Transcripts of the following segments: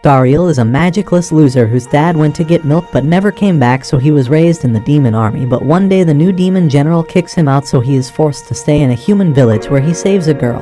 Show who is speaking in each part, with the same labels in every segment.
Speaker 1: Dariel is a magicless loser whose dad went to get milk but never came back, so he was raised in the demon army, but one day the new demon general kicks him out, so he is forced to stay in a human village where he saves a girl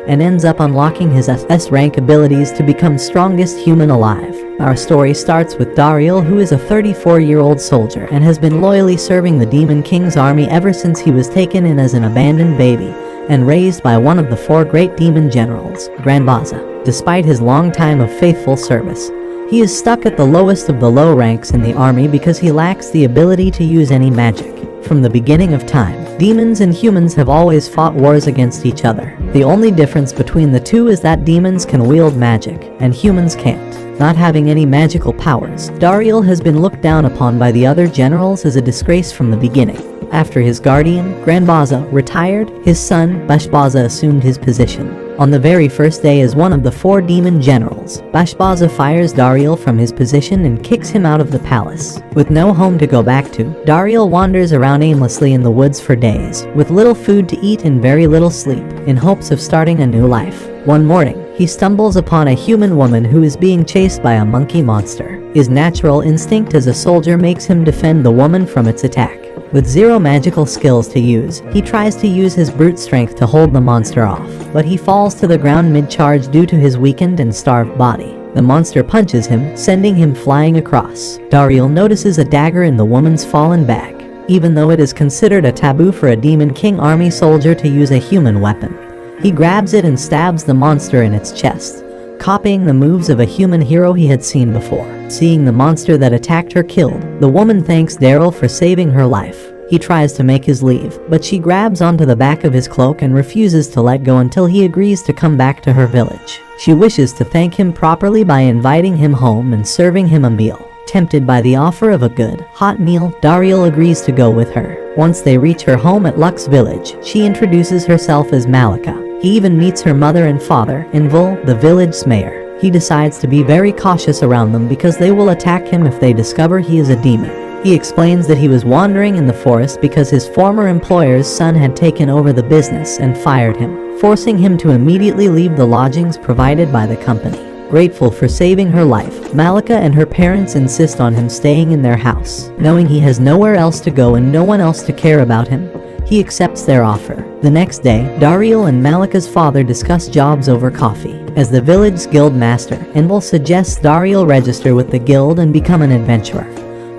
Speaker 1: and ends up unlocking his SS rank abilities to become strongest human alive. Our story starts with Dariel, who is a 34-year-old soldier and has been loyally serving the Demon King's army ever since he was taken in as an abandoned baby and raised by one of the 4 great demon generals, Granbaza. Despite his long time of faithful service, he is stuck at the lowest of the low ranks in the army because he lacks the ability to use any magic. From the beginning of time, demons and humans have always fought wars against each other. The only difference between the two is that demons can wield magic, and humans can't. Not having any magical powers, Dariel has been looked down upon by the other generals as a disgrace from the beginning. After his guardian, Granbaza, retired, his son, Beenserving, assumed his position. On the very first day as one of the 4 demon generals, Granbaza fires Dariel from his position and kicks him out of the palace. With no home to go back to, Dariel wanders around aimlessly in the woods for days, with little food to eat and very little sleep, in hopes of starting a new life. One morning, he stumbles upon a human woman who is being chased by a monkey monster. His natural instinct as a soldier makes him defend the woman from its attack. With 0 magical skills to use, he tries to use his brute strength to hold the monster off, but he falls to the ground mid-charge due to his weakened and starved body. The monster punches him, sending him flying across. Dariel notices a dagger in the woman's fallen bag, even though it is considered a taboo for a Demon King army soldier to use a human weapon. He grabs it and stabs the monster in its chest, copying the moves of a human hero he had seen before. Seeing the monster that attacked her killed, the woman thanks Dariel for saving her life. He tries to make his leave, but she grabs onto the back of his cloak and refuses to let go until he agrees to come back to her village. She wishes to thank him properly by inviting him home and serving him a meal. Tempted by the offer of a good, hot meal, Dariel agrees to go with her. Once they reach her home at Luck's village, she introduces herself as Malika. He even meets her mother and father, Invul, the village mayor. He decides to be very cautious around them because they will attack him if they discover he is a demon. He explains that he was wandering in the forest because his former employer's son had taken over the business and fired him, forcing him to immediately leave the lodgings provided by the company. Grateful for saving her life, Malika and her parents insist on him staying in their house. Knowing he has nowhere else to go and no one else to care about him, he accepts their offer. The next day, Dariel and Malika's father discuss jobs over coffee. As the village's guild master, Invul suggests Dariel register with the guild and become an adventurer,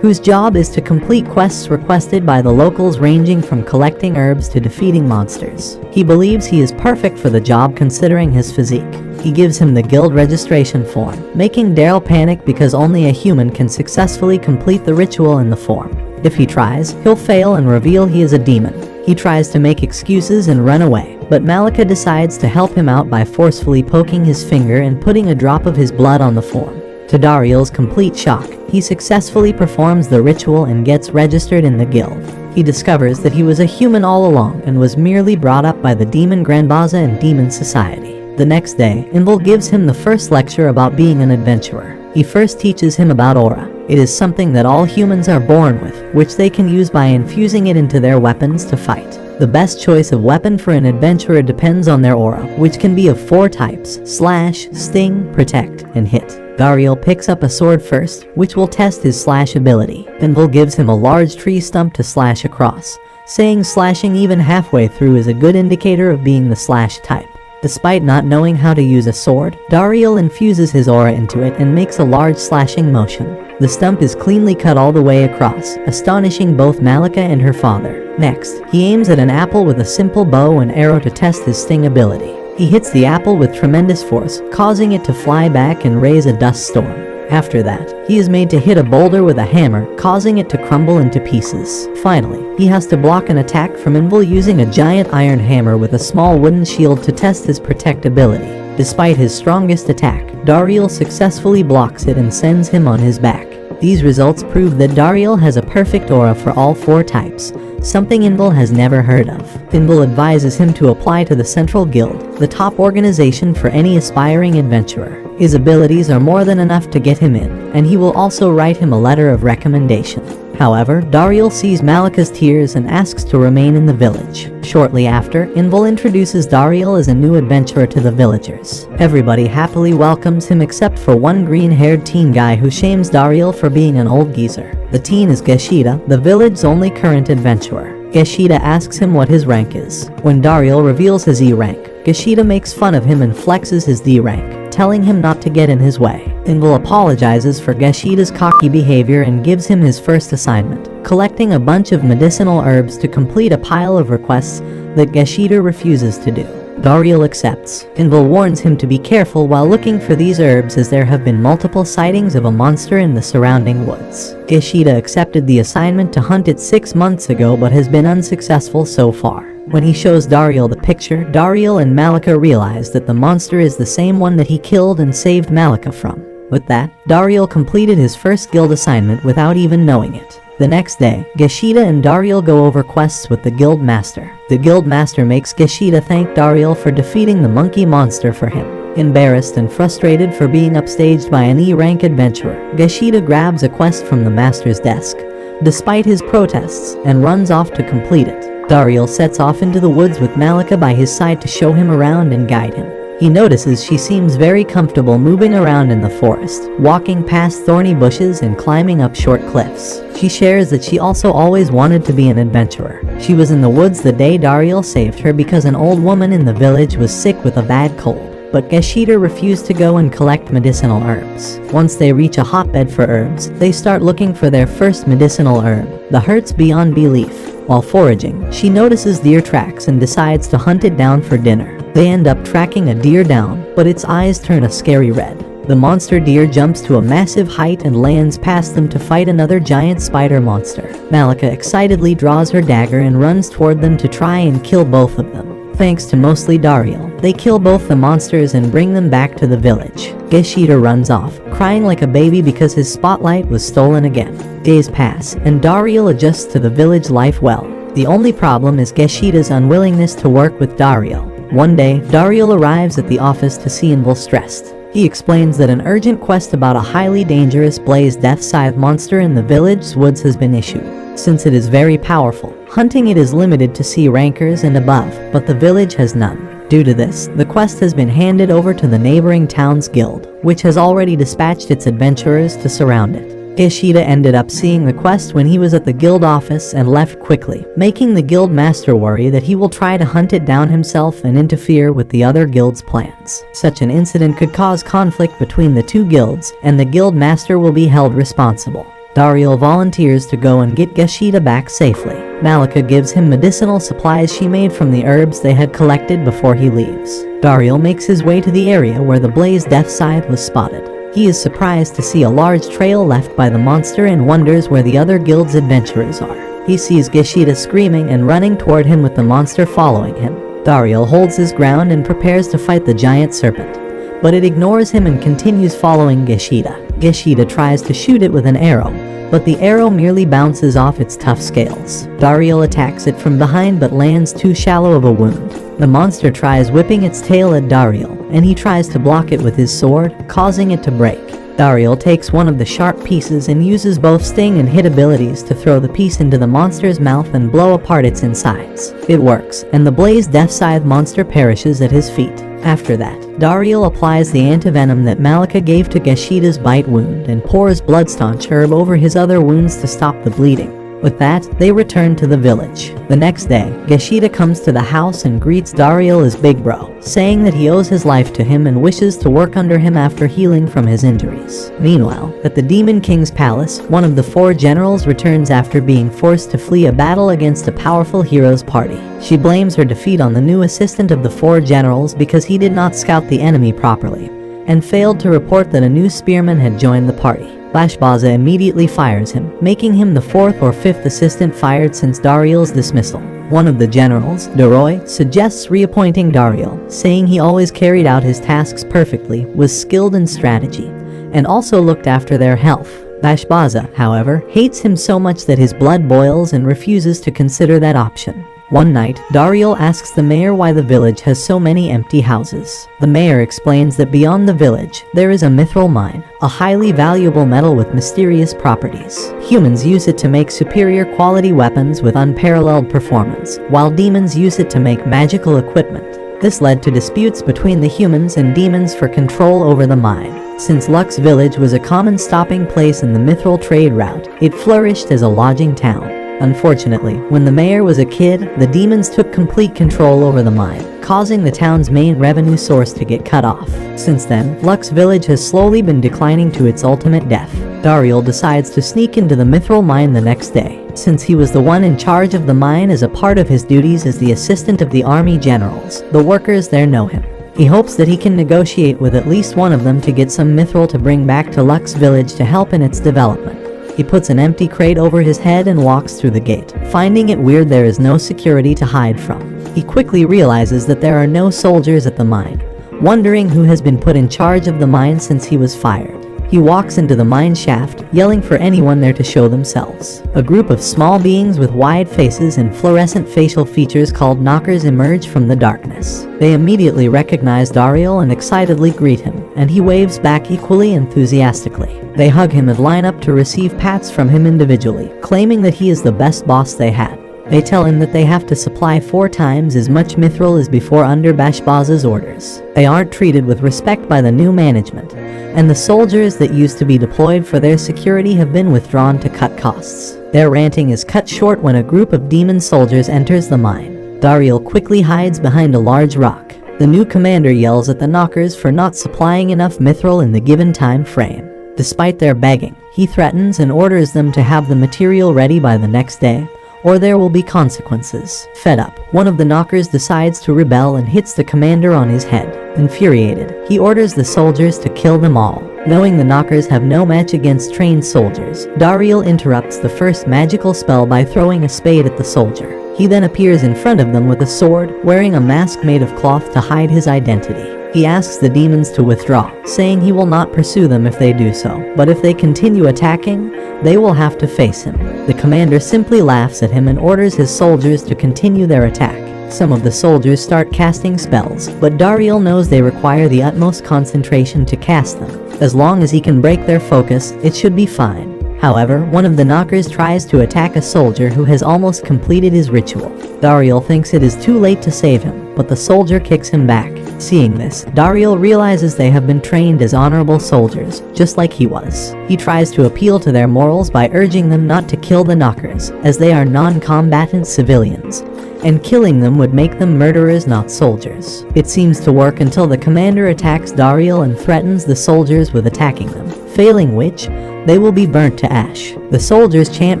Speaker 1: whose job is to complete quests requested by the locals, ranging from collecting herbs to defeating monsters. He believes he is perfect for the job considering his physique. He gives him the guild registration form, making Dariel panic because only a human can successfully complete the ritual in the form. If he tries, he'll fail and reveal he is a demon. He tries to make excuses and run away, but Malika decides to help him out by forcefully poking his finger and putting a drop of his blood on the form. To Dariel's complete shock, he successfully performs the ritual and gets registered in the guild. He discovers that he was a human all along and was merely brought up by the demon Granbaza and demon society. The next day, Invul gives him the first lecture about being an adventurer. He first teaches him about aura. It is something that all humans are born with, which they can use by infusing it into their weapons to fight. The best choice of weapon for an adventurer depends on their aura, which can be of 4 types: slash, sting, protect, and hit. Dariel picks up a sword first, which will test his slash ability. Invul gives him a large tree stump to slash across, saying slashing even halfway through is a good indicator of being the slash type. Despite not knowing how to use a sword, Dariel infuses his aura into it and makes a large slashing motion. The stump is cleanly cut all the way across, astonishing both Malika and her father. Next, he aims at an apple with a simple bow and arrow to test his sting ability. He hits the apple with tremendous force, causing it to fly back and raise a dust storm. After that, he is made to hit a boulder with a hammer, causing it to crumble into pieces. Finally, he has to block an attack from Invul using a giant iron hammer with a small wooden shield to test his protect ability. Despite his strongest attack, Dariel successfully blocks it and sends him on his back. These results prove that Dariel has a perfect aura for all 4 types, something Invul has never heard of. Invul advises him to apply to the Central Guild, the top organization for any aspiring adventurer. His abilities are more than enough to get him in, and he will also write him a letter of recommendation. However, Dariel sees Malika's tears and asks to remain in the village. Shortly after, Invul introduces Dariel as a new adventurer to the villagers. Everybody happily welcomes him except for one green-haired teen guy who shames Dariel for being an old geezer. The teen is Geshida, the village's only current adventurer. Geshida asks him what his rank is. When Dariel reveals his E rank, Geshida makes fun of him and flexes his D rank, telling him not to get in his way. Invul apologizes for Geshida's cocky behavior and gives him his first assignment, collecting a bunch of medicinal herbs to complete a pile of requests that Geshida refuses to do. Dariel accepts. Invul warns him to be careful while looking for these herbs as there have been multiple sightings of a monster in the surrounding woods. Geshida accepted the assignment to hunt it 6 months ago but has been unsuccessful so far. When he shows Dariel the picture, Dariel and Malika realize that the monster is the same one that he killed and saved Malika from. With that, Dariel completed his first guild assignment without even knowing it. The next day, Geshida and Dariel go over quests with the guild master. The guild master makes Geshida thank Dariel for defeating the monkey monster for him. Embarrassed and frustrated for being upstaged by an E-rank adventurer, Geshida grabs a quest from the master's desk, despite his protests, and runs off to complete it. Dariel sets off into the woods with Malika by his side to show him around and guide him. He notices she seems very comfortable moving around in the forest, walking past thorny bushes and climbing up short cliffs. She shares that she also always wanted to be an adventurer. She was in the woods the day Dariel saved her because an old woman in the village was sick with a bad cold. But Geshida refused to go and collect medicinal herbs. Once they reach a hotbed for herbs, they start looking for their first medicinal herb, the hurts beyond belief. While foraging, she notices deer tracks and decides to hunt it down for dinner. They end up tracking a deer down, but its eyes turn a scary red. The monster deer jumps to a massive height and lands past them to fight another giant spider monster. Malika excitedly draws her dagger and runs toward them to try and kill both of them. Thanks to mostly Dariel, they kill both the monsters and bring them back to the village. Geshida runs off, crying like a baby because his spotlight was stolen again. Days pass, and Dariel adjusts to the village life well. The only problem is Geshida's unwillingness to work with Dariel. One day, Dariel arrives at the office to see Invul stressed. He explains that an urgent quest about a highly dangerous Blaze Death Scythe monster in the village's woods has been issued. Since it is very powerful, hunting it is limited to C rankers and above, but the village has none. Due to this, the quest has been handed over to the neighboring town's guild, which has already dispatched its adventurers to surround it. Geshida ended up seeing the quest when he was at the guild office and left quickly, making the guild master worry that he will try to hunt it down himself and interfere with the other guild's plans. Such an incident could cause conflict between the two guilds, and the guild master will be held responsible. Dariel volunteers to go and get Geshida back safely. Malika gives him medicinal supplies she made from the herbs they had collected before he leaves. Dariel makes his way to the area where the Blaze Death Scythe was spotted. He is surprised to see a large trail left by the monster and wonders where the other guild's adventurers are. He sees Geshida screaming and running toward him with the monster following him. Dariel holds his ground and prepares to fight the giant serpent, but it ignores him and continues following Geshida. Geshida tries to shoot it with an arrow, but the arrow merely bounces off its tough scales. Dariel attacks it from behind but lands too shallow of a wound. The monster tries whipping its tail at Dariel, and he tries to block it with his sword, causing it to break. Dariel takes one of the sharp pieces and uses both sting and hit abilities to throw the piece into the monster's mouth and blow apart its insides. It works, and the Blaze Death Scythe monster perishes at his feet. After that, Dariel applies the antivenom that Malika gave to Geshida's bite wound and pours bloodstaunch herb over his other wounds to stop the bleeding. With that, they return to the village. The next day, Geshida comes to the house and greets Dariel as Big Bro, saying that he owes his life to him and wishes to work under him after healing from his injuries. Meanwhile, at the Demon King's palace, one of the 4 generals returns after being forced to flee a battle against a powerful hero's party. She blames her defeat on the new assistant of the 4 generals because he did not scout the enemy properly, and failed to report that a new spearman had joined the party. Granbaza immediately fires him, making him the 4th or 5th assistant fired since Dariel's dismissal. One of the generals, Dariel, suggests reappointing Dariel, saying he always carried out his tasks perfectly, was skilled in strategy, and also looked after their health. Granbaza, however, hates him so much that his blood boils and refuses to consider that option. One night, Dariel asks the mayor why the village has so many empty houses. The mayor explains that beyond the village, there is a mithril mine, a highly valuable metal with mysterious properties. Humans use it to make superior quality weapons with unparalleled performance, while demons use it to make magical equipment. This led to disputes between the humans and demons for control over the mine. Since Lux Village was a common stopping place in the mithril trade route, it flourished as a lodging town. Unfortunately, when the mayor was a kid, the demons took complete control over the mine, causing the town's main revenue source to get cut off. Since then, Lux Village has slowly been declining to its ultimate death. Dariel decides to sneak into the mithril mine the next day. Since he was the one in charge of the mine as a part of his duties as the assistant of the army generals, the workers there know him. He hopes that he can negotiate with at least one of them to get some mithril to bring back to Lux Village to help in its development. He puts an empty crate over his head and walks through the gate. Finding it weird there is no security to hide from, he quickly realizes that there are no soldiers at the mine. Wondering who has been put in charge of the mine since he was fired, he walks into the mine shaft, yelling for anyone there to show themselves. A group of small beings with wide faces and fluorescent facial features called knockers emerge from the darkness. They immediately recognize Dariel and excitedly greet him, and he waves back equally enthusiastically. They hug him and line up to receive pats from him individually, claiming that he is the best boss they had. They tell him that they have to supply 4 times as much mithril as before under Granbaza's orders. They aren't treated with respect by the new management, and the soldiers that used to be deployed for their security have been withdrawn to cut costs. Their ranting is cut short when a group of demon soldiers enters the mine. Dariel quickly hides behind a large rock. The new commander yells at the knockers for not supplying enough mithril in the given time frame. Despite their begging, he threatens and orders them to have the material ready by the next day, or there will be consequences. Fed up, one of the knockers decides to rebel and hits the commander on his head. Infuriated, he orders the soldiers to kill them all. Knowing the knockers have no match against trained soldiers, Dariel interrupts the first magical spell by throwing a spade at the soldier. He then appears in front of them with a sword, wearing a mask made of cloth to hide his identity. He asks the demons to withdraw, saying he will not pursue them if they do so, but if they continue attacking, they will have to face him. The commander simply laughs at him and orders his soldiers to continue their attack. Some of the soldiers start casting spells, but Dariel knows they require the utmost concentration to cast them. As long as he can break their focus, it should be fine. However, one of the knockers tries to attack a soldier who has almost completed his ritual. Dariel thinks it is too late to save him, but the soldier kicks him back. Seeing this, Dariel realizes they have been trained as honorable soldiers, just like he was. He tries to appeal to their morals by urging them not to kill the knockers, as they are non-combatant civilians, and killing them would make them murderers, not soldiers. It seems to work until the commander attacks Dariel and threatens the soldiers with attacking them, failing which, they will be burnt to ash. The soldiers chant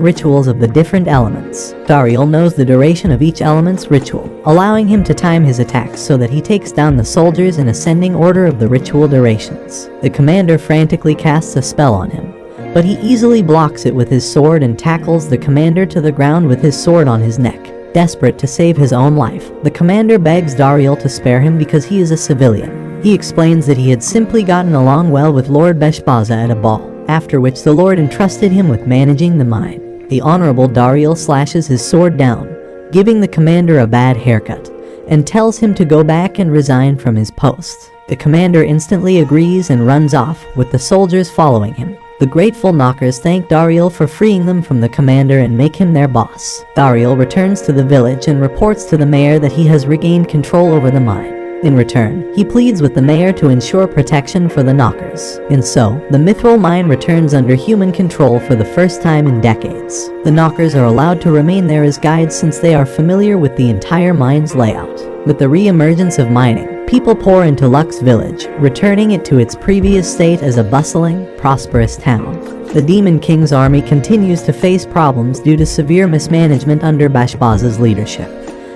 Speaker 1: rituals of the different elements. Dariel knows the duration of each element's ritual, allowing him to time his attacks so that he takes down the soldiers in ascending order of the ritual durations. The commander frantically casts a spell on him, but he easily blocks it with his sword and tackles the commander to the ground with his sword on his neck. Desperate to save his own life, the commander begs Dariel to spare him because he is a civilian. He explains that he had simply gotten along well with Lord Granbaza at a ball, after which the Lord entrusted him with managing the mine. The Honorable Dariel slashes his sword down, giving the commander a bad haircut, and tells him to go back and resign from his post. The commander instantly agrees and runs off, with the soldiers following him. The grateful knockers thank Dariel for freeing them from the commander and make him their boss. Dariel returns to the village and reports to the mayor that he has regained control over the mine. In return, he pleads with the mayor to ensure protection for the knockers. And so, the mithril mine returns under human control for the first time in decades. The knockers are allowed to remain there as guides since they are familiar with the entire mine's layout. With the re-emergence of mining, people pour into Lux Village, returning it to its previous state as a bustling, prosperous town. The Demon King's army continues to face problems due to severe mismanagement under Granbaza's leadership,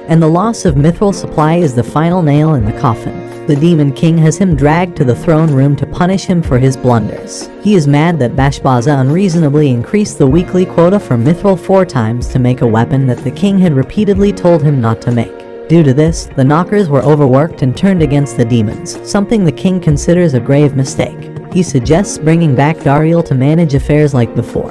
Speaker 1: and the loss of mithril supply is the final nail in the coffin. The Demon King has him dragged to the throne room to punish him for his blunders. He is mad that Granbaza unreasonably increased the weekly quota for mithril 4 times to make a weapon that the king had repeatedly told him not to make. Due to this, the knockers were overworked and turned against the demons, something the king considers a grave mistake. He suggests bringing back Dariel to manage affairs like before,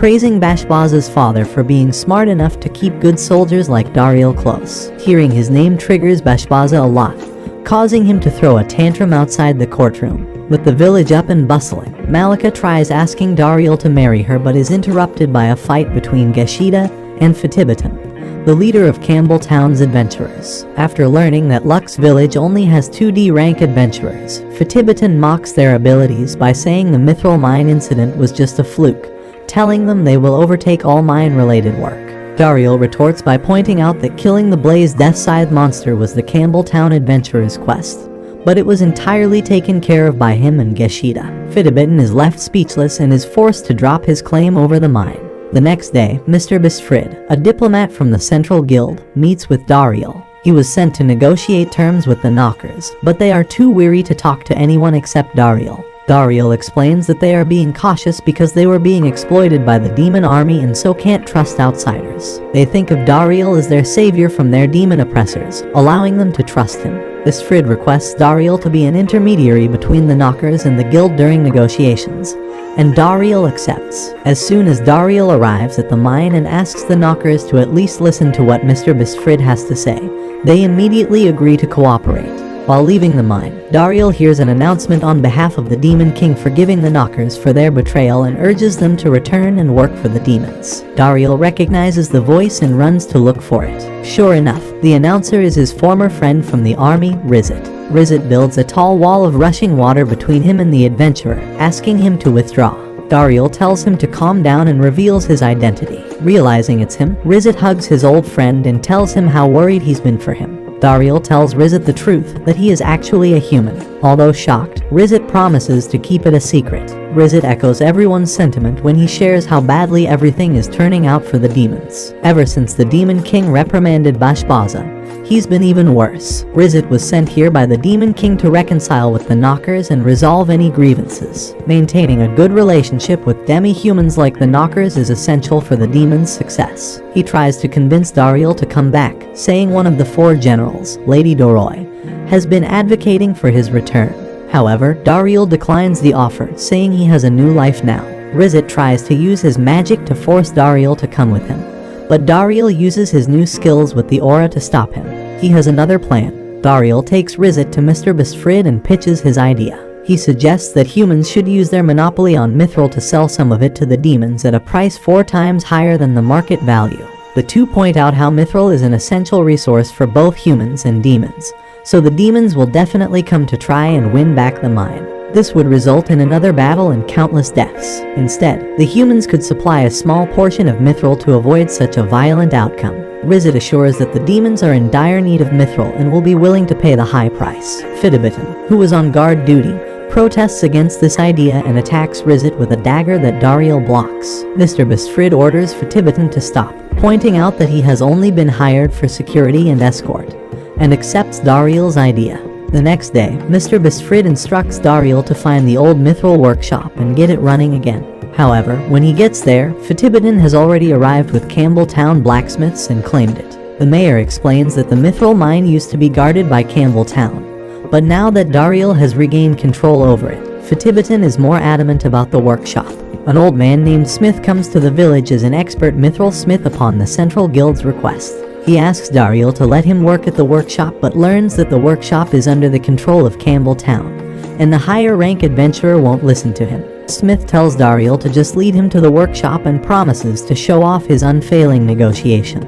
Speaker 1: praising Bashbaza's father for being smart enough to keep good soldiers like Dariel close. Hearing his name triggers Bashbaza a lot, causing him to throw a tantrum outside the courtroom. With the village up and bustling, Malika tries asking Dariel to marry her but is interrupted by a fight between Geshida and Fetibitan, the leader of Campbelltown's adventurers. After learning that Luck's village only has 2D rank adventurers, Fetibitan mocks their abilities by saying the Mithril mine incident was just a fluke, telling them they will overtake all mine-related work. Dariel retorts by pointing out that killing the Blaze Death Scythe monster was the Campbelltown adventurer's quest, but it was entirely taken care of by him and Geshida. Fetibitan is left speechless and is forced to drop his claim over the mine. The next day, Mr. Bisfrid, a diplomat from the Central Guild, meets with Dariel. He was sent to negotiate terms with the Knockers, but they are too weary to talk to anyone except Dariel. Dariel explains that they are being cautious because they were being exploited by the demon army and so can't trust outsiders. They think of Dariel as their savior from their demon oppressors, allowing them to trust him. Bisfrid requests Dariel to be an intermediary between the Knockers and the guild during negotiations, and Dariel accepts. As soon as Dariel arrives at the mine and asks the Knockers to at least listen to what Mr. Bisfrid has to say, they immediately agree to cooperate. While leaving the mine, Dariel hears an announcement on behalf of the Demon King forgiving the Knockers for their betrayal and urges them to return and work for the demons. Dariel recognizes the voice and runs to look for it. Sure enough, the announcer is his former friend from the army, Rizit. Rizit builds a tall wall of rushing water between him and the adventurer, asking him to withdraw. Dariel tells him to calm down and reveals his identity. Realizing it's him, Rizit hugs his old friend and tells him how worried he's been for him. Dariel tells Rizit the truth, that he is actually a human. Although shocked, Rizit promises to keep it a secret. Rizit echoes everyone's sentiment when he shares how badly everything is turning out for the demons. Ever since the Demon King reprimanded Bashbaza, he's been even worse. Rizit was sent here by the Demon King to reconcile with the Knockers and resolve any grievances. Maintaining a good relationship with demi-humans like the Knockers is essential for the demon's success. He tries to convince Dariel to come back, saying one of the 4 generals, Lady Doroy, has been advocating for his return. However, Dariel declines the offer, saying he has a new life now. Rizit tries to use his magic to force Dariel to come with him, but Dariel uses his new skills with the aura to stop him. He has another plan. Dariel takes Rizit to Mr. Bisfrid and pitches his idea. He suggests that humans should use their monopoly on mithril to sell some of it to the demons at a price 4 times higher than the market value. The two point out how mithril is an essential resource for both humans and demons, so the demons will definitely come to try and win back the mine. This would result in another battle and countless deaths. Instead, the humans could supply a small portion of mithril to avoid such a violent outcome. Rizit assures that the demons are in dire need of mithril and will be willing to pay the high price. Fetibitan, who was on guard duty, protests against this idea and attacks Rizit with a dagger that Dariel blocks. Mr. Bisfrid orders Fetibitan to stop, pointing out that he has only been hired for security and escort, and accepts Dariel's idea. The next day, Mr. Bisfrid instructs Dariel to find the old mithril workshop and get it running again. However, when he gets there, Fetibitan has already arrived with Campbelltown blacksmiths and claimed it. The mayor explains that the mithril mine used to be guarded by Campbelltown, but now that Dariel has regained control over it, Fetibitan is more adamant about the workshop. An old man named Smith comes to the village as an expert mithril smith upon the Central Guild's request. He asks Dariel to let him work at the workshop but learns that the workshop is under the control of Campbelltown, and the higher rank adventurer won't listen to him. Smith tells Dariel to just lead him to the workshop and promises to show off his unfailing negotiation.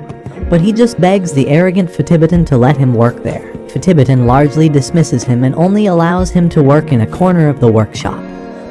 Speaker 1: But he just begs the arrogant Fetibitan to let him work there. Fetibitan largely dismisses him and only allows him to work in a corner of the workshop.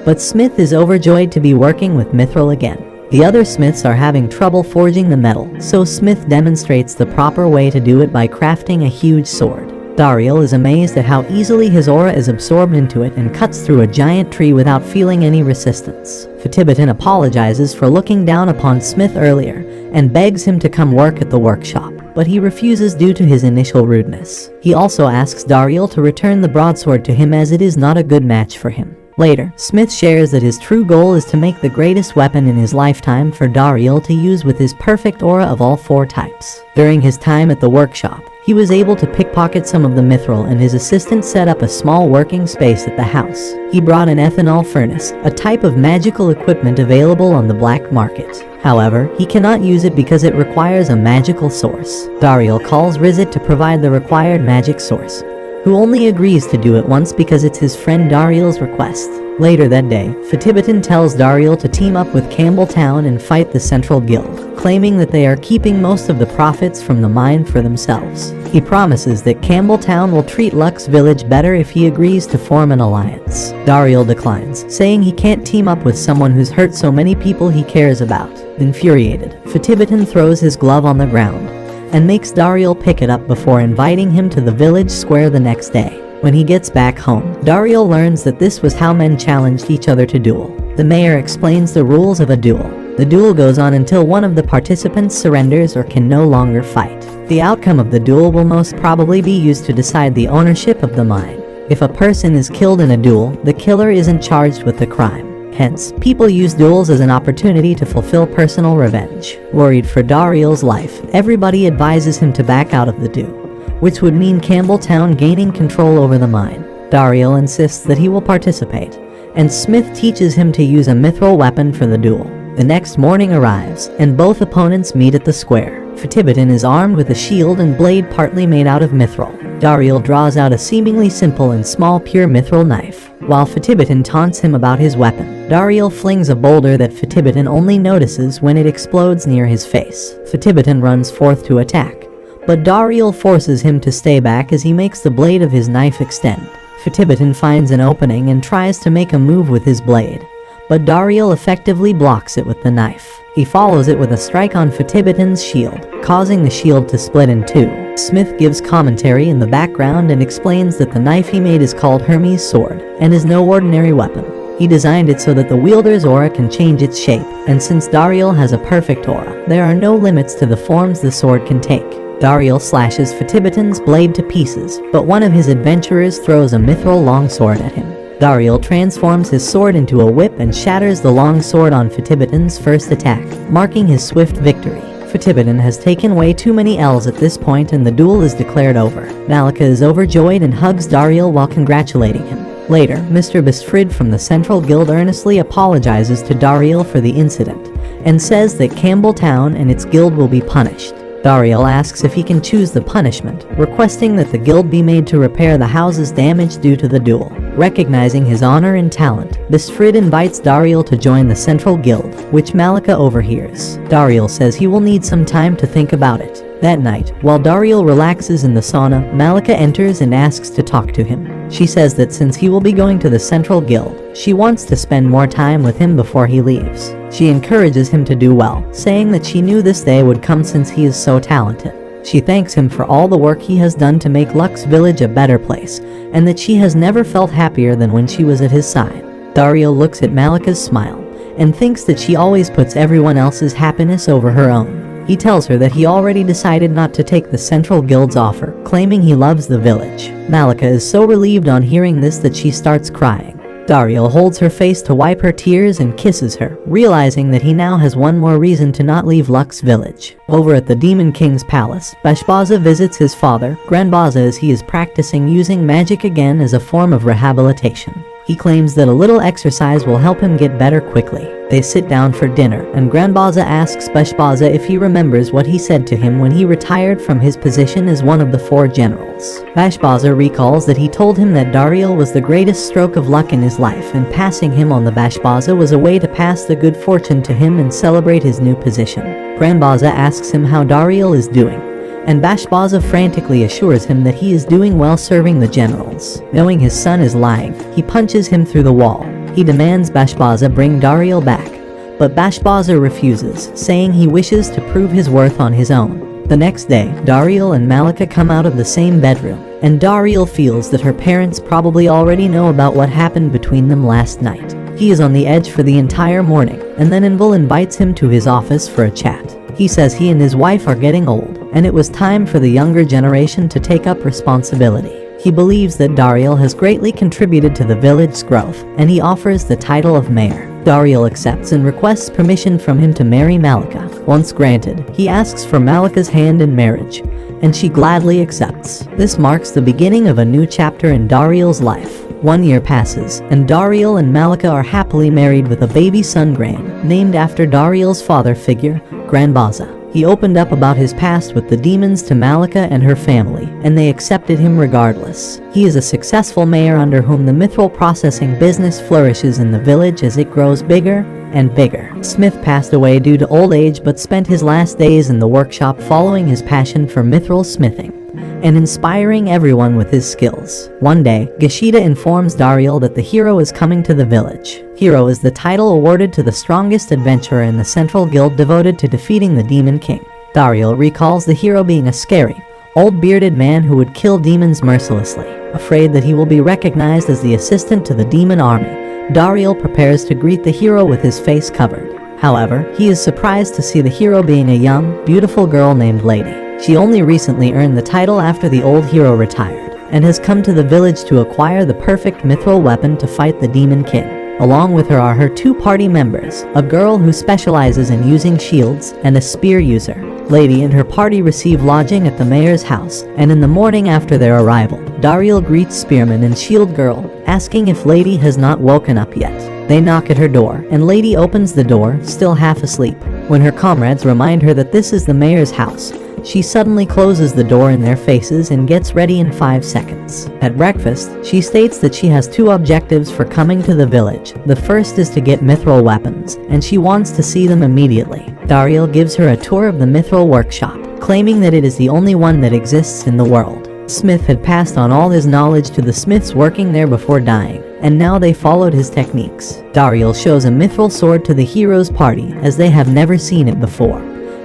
Speaker 1: But Smith is overjoyed to be working with mithril again. The other smiths are having trouble forging the metal, so Smith demonstrates the proper way to do it by crafting a huge sword. Dariel is amazed at how easily his aura is absorbed into it and cuts through a giant tree without feeling any resistance. Fetibitan apologizes for looking down upon Smith earlier and begs him to come work at the workshop, but he refuses due to his initial rudeness. He also asks Dariel to return the broadsword to him as it is not a good match for him. Later, Smith shares that his true goal is to make the greatest weapon in his lifetime for Dariel to use with his perfect aura of all 4 types. During his time at the workshop, He was able to pickpocket some of the mithril, and his assistant set up a small working space at the house. He brought an ethanol furnace, a type of magical equipment available on the black market. However, he cannot use it because it requires a magical source. Dariel calls Rizit to provide the required magic source, who only agrees to do it once because it's his friend Dariel's request. Later that day, Fatibitan tells Dariel to team up with Campbelltown and fight the Central Guild, claiming that they are keeping most of the profits from the mine for themselves. He promises that Campbelltown will treat Lux Village better if he agrees to form an alliance. Dariel declines, saying he can't team up with someone who's hurt so many people he cares about. Infuriated, Fatibitan throws his glove on the ground and makes Dariel pick it up before inviting him to the village square the next day. When he gets back home, Dariel learns that this was how men challenged each other to duel. The mayor explains the rules of a duel. The duel goes on until one of the participants surrenders or can no longer fight. The outcome of the duel will most probably be used to decide the ownership of the mine. If a person is killed in a duel, the killer isn't charged with the crime. Hence, people use duels as an opportunity to fulfill personal revenge. Worried for Dariel's life, everybody advises him to back out of the duel, which would mean Campbelltown gaining control over the mine. Dariel insists that he will participate, and Smith teaches him to use a mithril weapon for the duel. The next morning arrives, and both opponents meet at the square. Fatibitan is armed with a shield and blade partly made out of mithril. Dariel draws out a seemingly simple and small pure mithril knife. While Fatibitan taunts him about his weapon, Dariel flings a boulder that Fatibitan only notices when it explodes near his face. Fatibitan runs forth to attack, but Dariel forces him to stay back as he makes the blade of his knife extend. Fatibitan finds an opening and tries to make a move with his blade, but Dariel effectively blocks it with the knife. He follows it with a strike on Fatibitan's shield, causing the shield to split in two. Smith gives commentary in the background and explains that the knife he made is called Hermes' sword, and is no ordinary weapon. He designed it so that the wielder's aura can change its shape, and since Dariel has a perfect aura, there are no limits to the forms the sword can take. Dariel slashes Fatibitan's blade to pieces, but one of his adventurers throws a mithril longsword at him. Dariel transforms his sword into a whip and shatters the longsword on Fatibitan's first attack, marking his swift victory. Fatibitan has taken way too many L's at this point and the duel is declared over. Malika is overjoyed and hugs Dariel while congratulating him. Later, Mr. Bestfrid from the Central Guild earnestly apologizes to Dariel for the incident, and says that Campbelltown and its guild will be punished. Dariel asks if he can choose the punishment, requesting that the guild be made to repair the house's damage due to the duel. Recognizing his honor and talent, Bestfrid invites Dariel to join the Central Guild, which Malika overhears. Dariel says he will need some time to think about it. That night, while Dariel relaxes in the sauna, Malika enters and asks to talk to him. She says that since he will be going to the Central Guild, she wants to spend more time with him before he leaves. She encourages him to do well, saying that she knew this day would come since he is so talented. She thanks him for all the work he has done to make Lux Village a better place, and that she has never felt happier than when she was at his side. Dariel looks at Malika's smile, and thinks that she always puts everyone else's happiness over her own. He tells her that he already decided not to take the Central Guild's offer, claiming he loves the village. Malika is so relieved on hearing this that she starts crying. Dariel holds her face to wipe her tears and kisses her, realizing that he now has one more reason to not leave Lux Village. Over at the Demon King's palace, Granbaza visits his father, Granbaza, as he is practicing using magic again as a form of rehabilitation. He claims that a little exercise will help him get better quickly. They sit down for dinner, and Granbaza asks Granbaza if he remembers what he said to him when he retired from his position as one of the 4 generals. Granbaza recalls that he told him that Dariel was the greatest stroke of luck in his life, and passing him on the Granbaza was a way to pass the good fortune to him and celebrate his new position. Granbaza asks him how Dariel is doing, and Granbaza frantically assures him that he is doing well serving the generals. Knowing his son is lying, he punches him through the wall. He demands Granbaza bring Dariel back, but Granbaza refuses, saying he wishes to prove his worth on his own. The next day, Dariel and Malika come out of the same bedroom, and Dariel feels that her parents probably already know about what happened between them last night. He is on the edge for the entire morning, and then Invul invites him to his office for a chat. He says he and his wife are getting old, and it was time for the younger generation to take up responsibility. He believes that Dariel has greatly contributed to the village's growth, and he offers the title of mayor. Dariel accepts and requests permission from him to marry Malika. Once granted, he asks for Malika's hand in marriage, and she gladly accepts. This marks the beginning of a new chapter in Dariel's life. 1 year passes, and Dariel and Malika are happily married with a baby son Grain, named after Dariel's father figure, Granbaza. He opened up about his past with the demons to Malika and her family, and they accepted him regardless. He is a successful mayor under whom the mithril processing business flourishes in the village as it grows bigger and bigger. Smith passed away due to old age but spent his last days in the workshop following his passion for mithril smithing and inspiring everyone with his skills. One day, Gashida informs Dariel that the hero is coming to the village. Hero is the title awarded to the strongest adventurer in the Central Guild devoted to defeating the Demon King. Dariel recalls the hero being a scary, old bearded man who would kill demons mercilessly. Afraid that he will be recognized as the assistant to the demon army, Dariel prepares to greet the hero with his face covered. However, he is surprised to see the hero being a young, beautiful girl named Lady. She only recently earned the title after the old hero retired, and has come to the village to acquire the perfect mithril weapon to fight the Demon King. Along with her are her 2 party members, a girl who specializes in using shields, and a spear user. Lady and her party receive lodging at the mayor's house, and in the morning after their arrival, Dariel greets Spearman and Shield Girl, asking if Lady has not woken up yet. They knock at her door, and Lady opens the door, still half asleep. When her comrades remind her that this is the mayor's house, she suddenly closes the door in their faces and gets ready in 5 seconds. At breakfast, she states that she has 2 objectives for coming to the village. The first is to get mithril weapons, and she wants to see them immediately. Dariel gives her a tour of the mithril workshop, claiming that it is the only one that exists in the world. Smith had passed on all his knowledge to the smiths working there before dying, and now they followed his techniques. Dariel shows a mithril sword to the hero's party as they have never seen it before,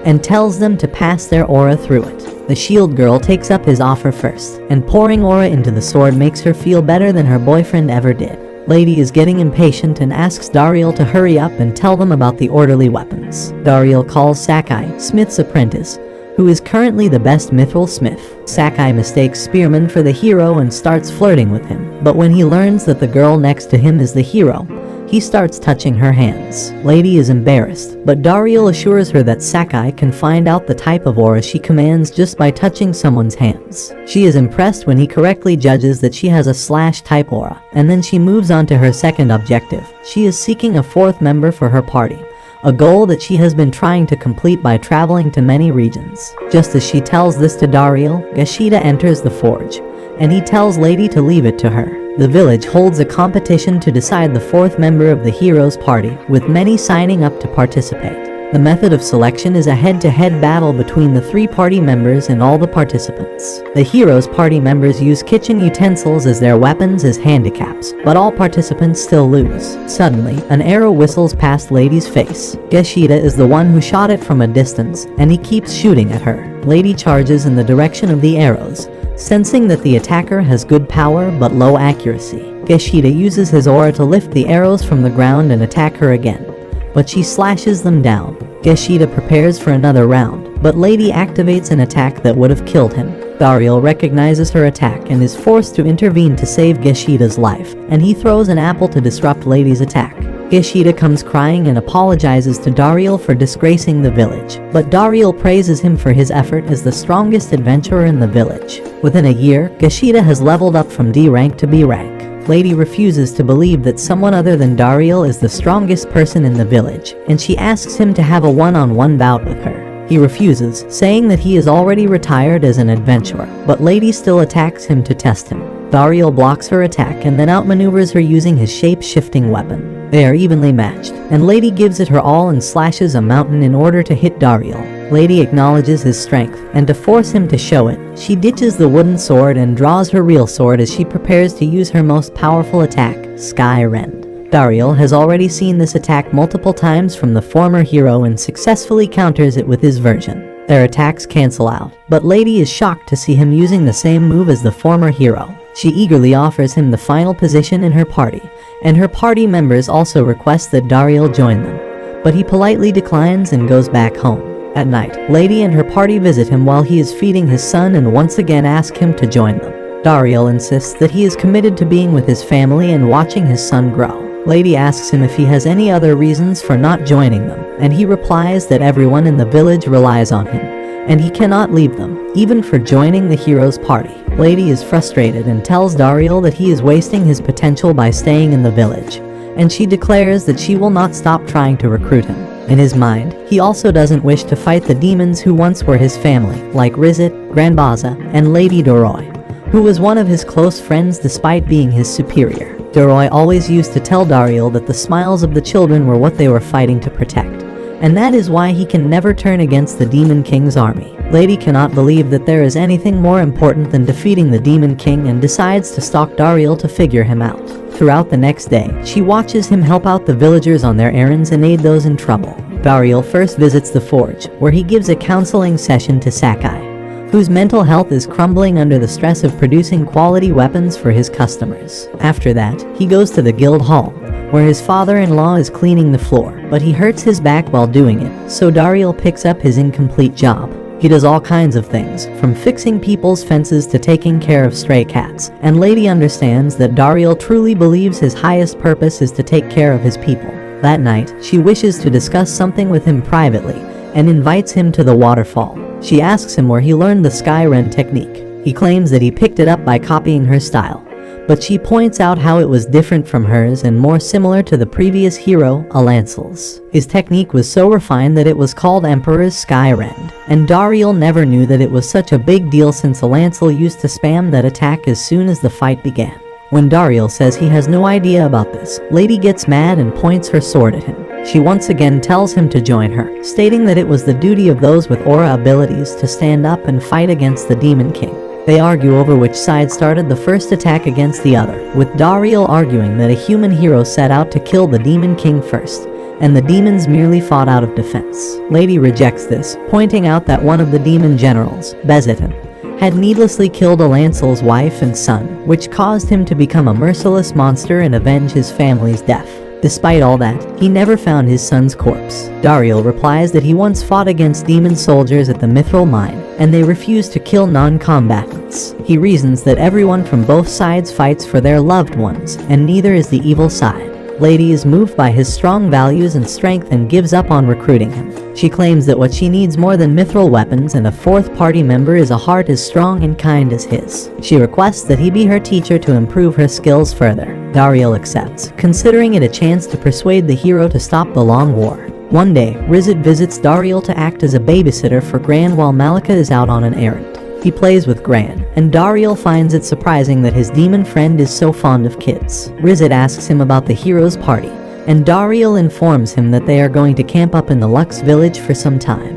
Speaker 1: and tells them to pass their aura through it. The shield girl takes up his offer first, and pouring aura into the sword makes her feel better than her boyfriend ever did. Lady is getting impatient and asks Dariel to hurry up and tell them about the orderly weapons. Dariel calls Sakai, Smith's apprentice, who is currently the best mithril smith. Sakai mistakes Spearman for the hero and starts flirting with him, but when he learns that the girl next to him is the hero, he starts touching her hands. Lady is embarrassed, but Dariel assures her that Sakai can find out the type of aura she commands just by touching someone's hands. She is impressed when he correctly judges that she has a /type aura, and then she moves on to her second objective. She is seeking a 4th member for her party, a goal that she has been trying to complete by traveling to many regions. Just as she tells this to Dariel, Gashida enters the forge, and he tells Lady to leave it to her. The village holds a competition to decide the 4th member of the hero's party, with many signing up to participate. The method of selection is a head-to-head battle between the 3 party members and all the participants. The hero's party members use kitchen utensils as their weapons as handicaps, but all participants still lose. Suddenly, an arrow whistles past Lady's face. Gashida is the one who shot it from a distance, and he keeps shooting at her. Lady charges in the direction of the arrows, sensing that the attacker has good power but low accuracy. Gashida uses his aura to lift the arrows from the ground and attack her again, but she slashes them down. Gashida prepares for another round, but Lady activates an attack that would have killed him. Dariel recognizes her attack and is forced to intervene to save Gashida's life, and he throws an apple to disrupt Lady's attack. Gashida comes crying and apologizes to Dariel for disgracing the village, but Dariel praises him for his effort as the strongest adventurer in the village. Within a year, Gashida has leveled up from D rank to B rank. Lady refuses to believe that someone other than Dariel is the strongest person in the village, and she asks him to have a one-on-one bout with her. He refuses, saying that he is already retired as an adventurer, but Lady still attacks him to test him. Dariel blocks her attack and then outmaneuvers her using his shape-shifting weapon. They are evenly matched, and Lady gives it her all and slashes a mountain in order to hit Dariel. Lady acknowledges his strength, and to force him to show it, she ditches the wooden sword and draws her real sword as she prepares to use her most powerful attack, Sky Rend. Dariel has already seen this attack multiple times from the former hero and successfully counters it with his version. Their attacks cancel out, but Lady is shocked to see him using the same move as the former hero. She eagerly offers him the final position in her party, and her party members also request that Dariel join them, but he politely declines and goes back home. At night, Lady and her party visit him while he is feeding his son and once again ask him to join them. Dariel insists that he is committed to being with his family and watching his son grow. Lady asks him if he has any other reasons for not joining them, and he replies that everyone in the village relies on him, and he cannot leave them, even for joining the hero's party. Lady is frustrated and tells Dariel that he is wasting his potential by staying in the village, and she declares that she will not stop trying to recruit him. In his mind, he also doesn't wish to fight the demons who once were his family, like Rizit, Granbaza, and Lady Dariel, who was one of his close friends despite being his superior. Dariel always used to tell Dariel that the smiles of the children were what they were fighting to protect, and that is why he can never turn against the Demon King's army. Lady cannot believe that there is anything more important than defeating the Demon King and decides to stalk Dariel to figure him out. Throughout the next day, she watches him help out the villagers on their errands and aid those in trouble. Dariel first visits the forge, where he gives a counseling session to Sakai, whose mental health is crumbling under the stress of producing quality weapons for his customers. After that, he goes to the guild hall, where his father-in-law is cleaning the floor, but he hurts his back while doing it, so Dariel picks up his incomplete job. He does all kinds of things, from fixing people's fences to taking care of stray cats, and Lady understands that Dariel truly believes his highest purpose is to take care of his people. That night, she wishes to discuss something with him privately, and invites him to the waterfall. She asks him where he learned the sky rend technique. He claims that he picked it up by copying her style, but she points out how it was different from hers and more similar to the previous hero, Alancel's. His technique was so refined that it was called Emperor's Sky Rend, and Dariel never knew that it was such a big deal since Alancel used to spam that attack as soon as the fight began. When Dariel says he has no idea about this, Lady gets mad and points her sword at him. She once again tells him to join her, stating that it was the duty of those with aura abilities to stand up and fight against the Demon King. They argue over which side started the first attack against the other, with Dariel arguing that a human hero set out to kill the Demon King first, and the demons merely fought out of defense. Lady rejects this, pointing out that one of the demon generals, Beziton, had needlessly killed Alancel's wife and son, which caused him to become a merciless monster and avenge his family's death. Despite all that, he never found his son's corpse. Dariel replies that he once fought against demon soldiers at the Mithril mine, and they refused to kill non-combatants. He reasons that everyone from both sides fights for their loved ones, and neither is the evil side. Lady is moved by his strong values and strength and gives up on recruiting him. She claims that what she needs more than mithril weapons and a fourth party member is a heart as strong and kind as his. She requests that he be her teacher to improve her skills further. Dariel accepts, considering it a chance to persuade the hero to stop the long war. One day, Rizit visits Dariel to act as a babysitter for Gran while Malika is out on an errand. He plays with Gran, and Dariel finds it surprising that his demon friend is so fond of kids. Rizit asks him about the hero's party, and Dariel informs him that they are going to camp up in the Lux village for some time,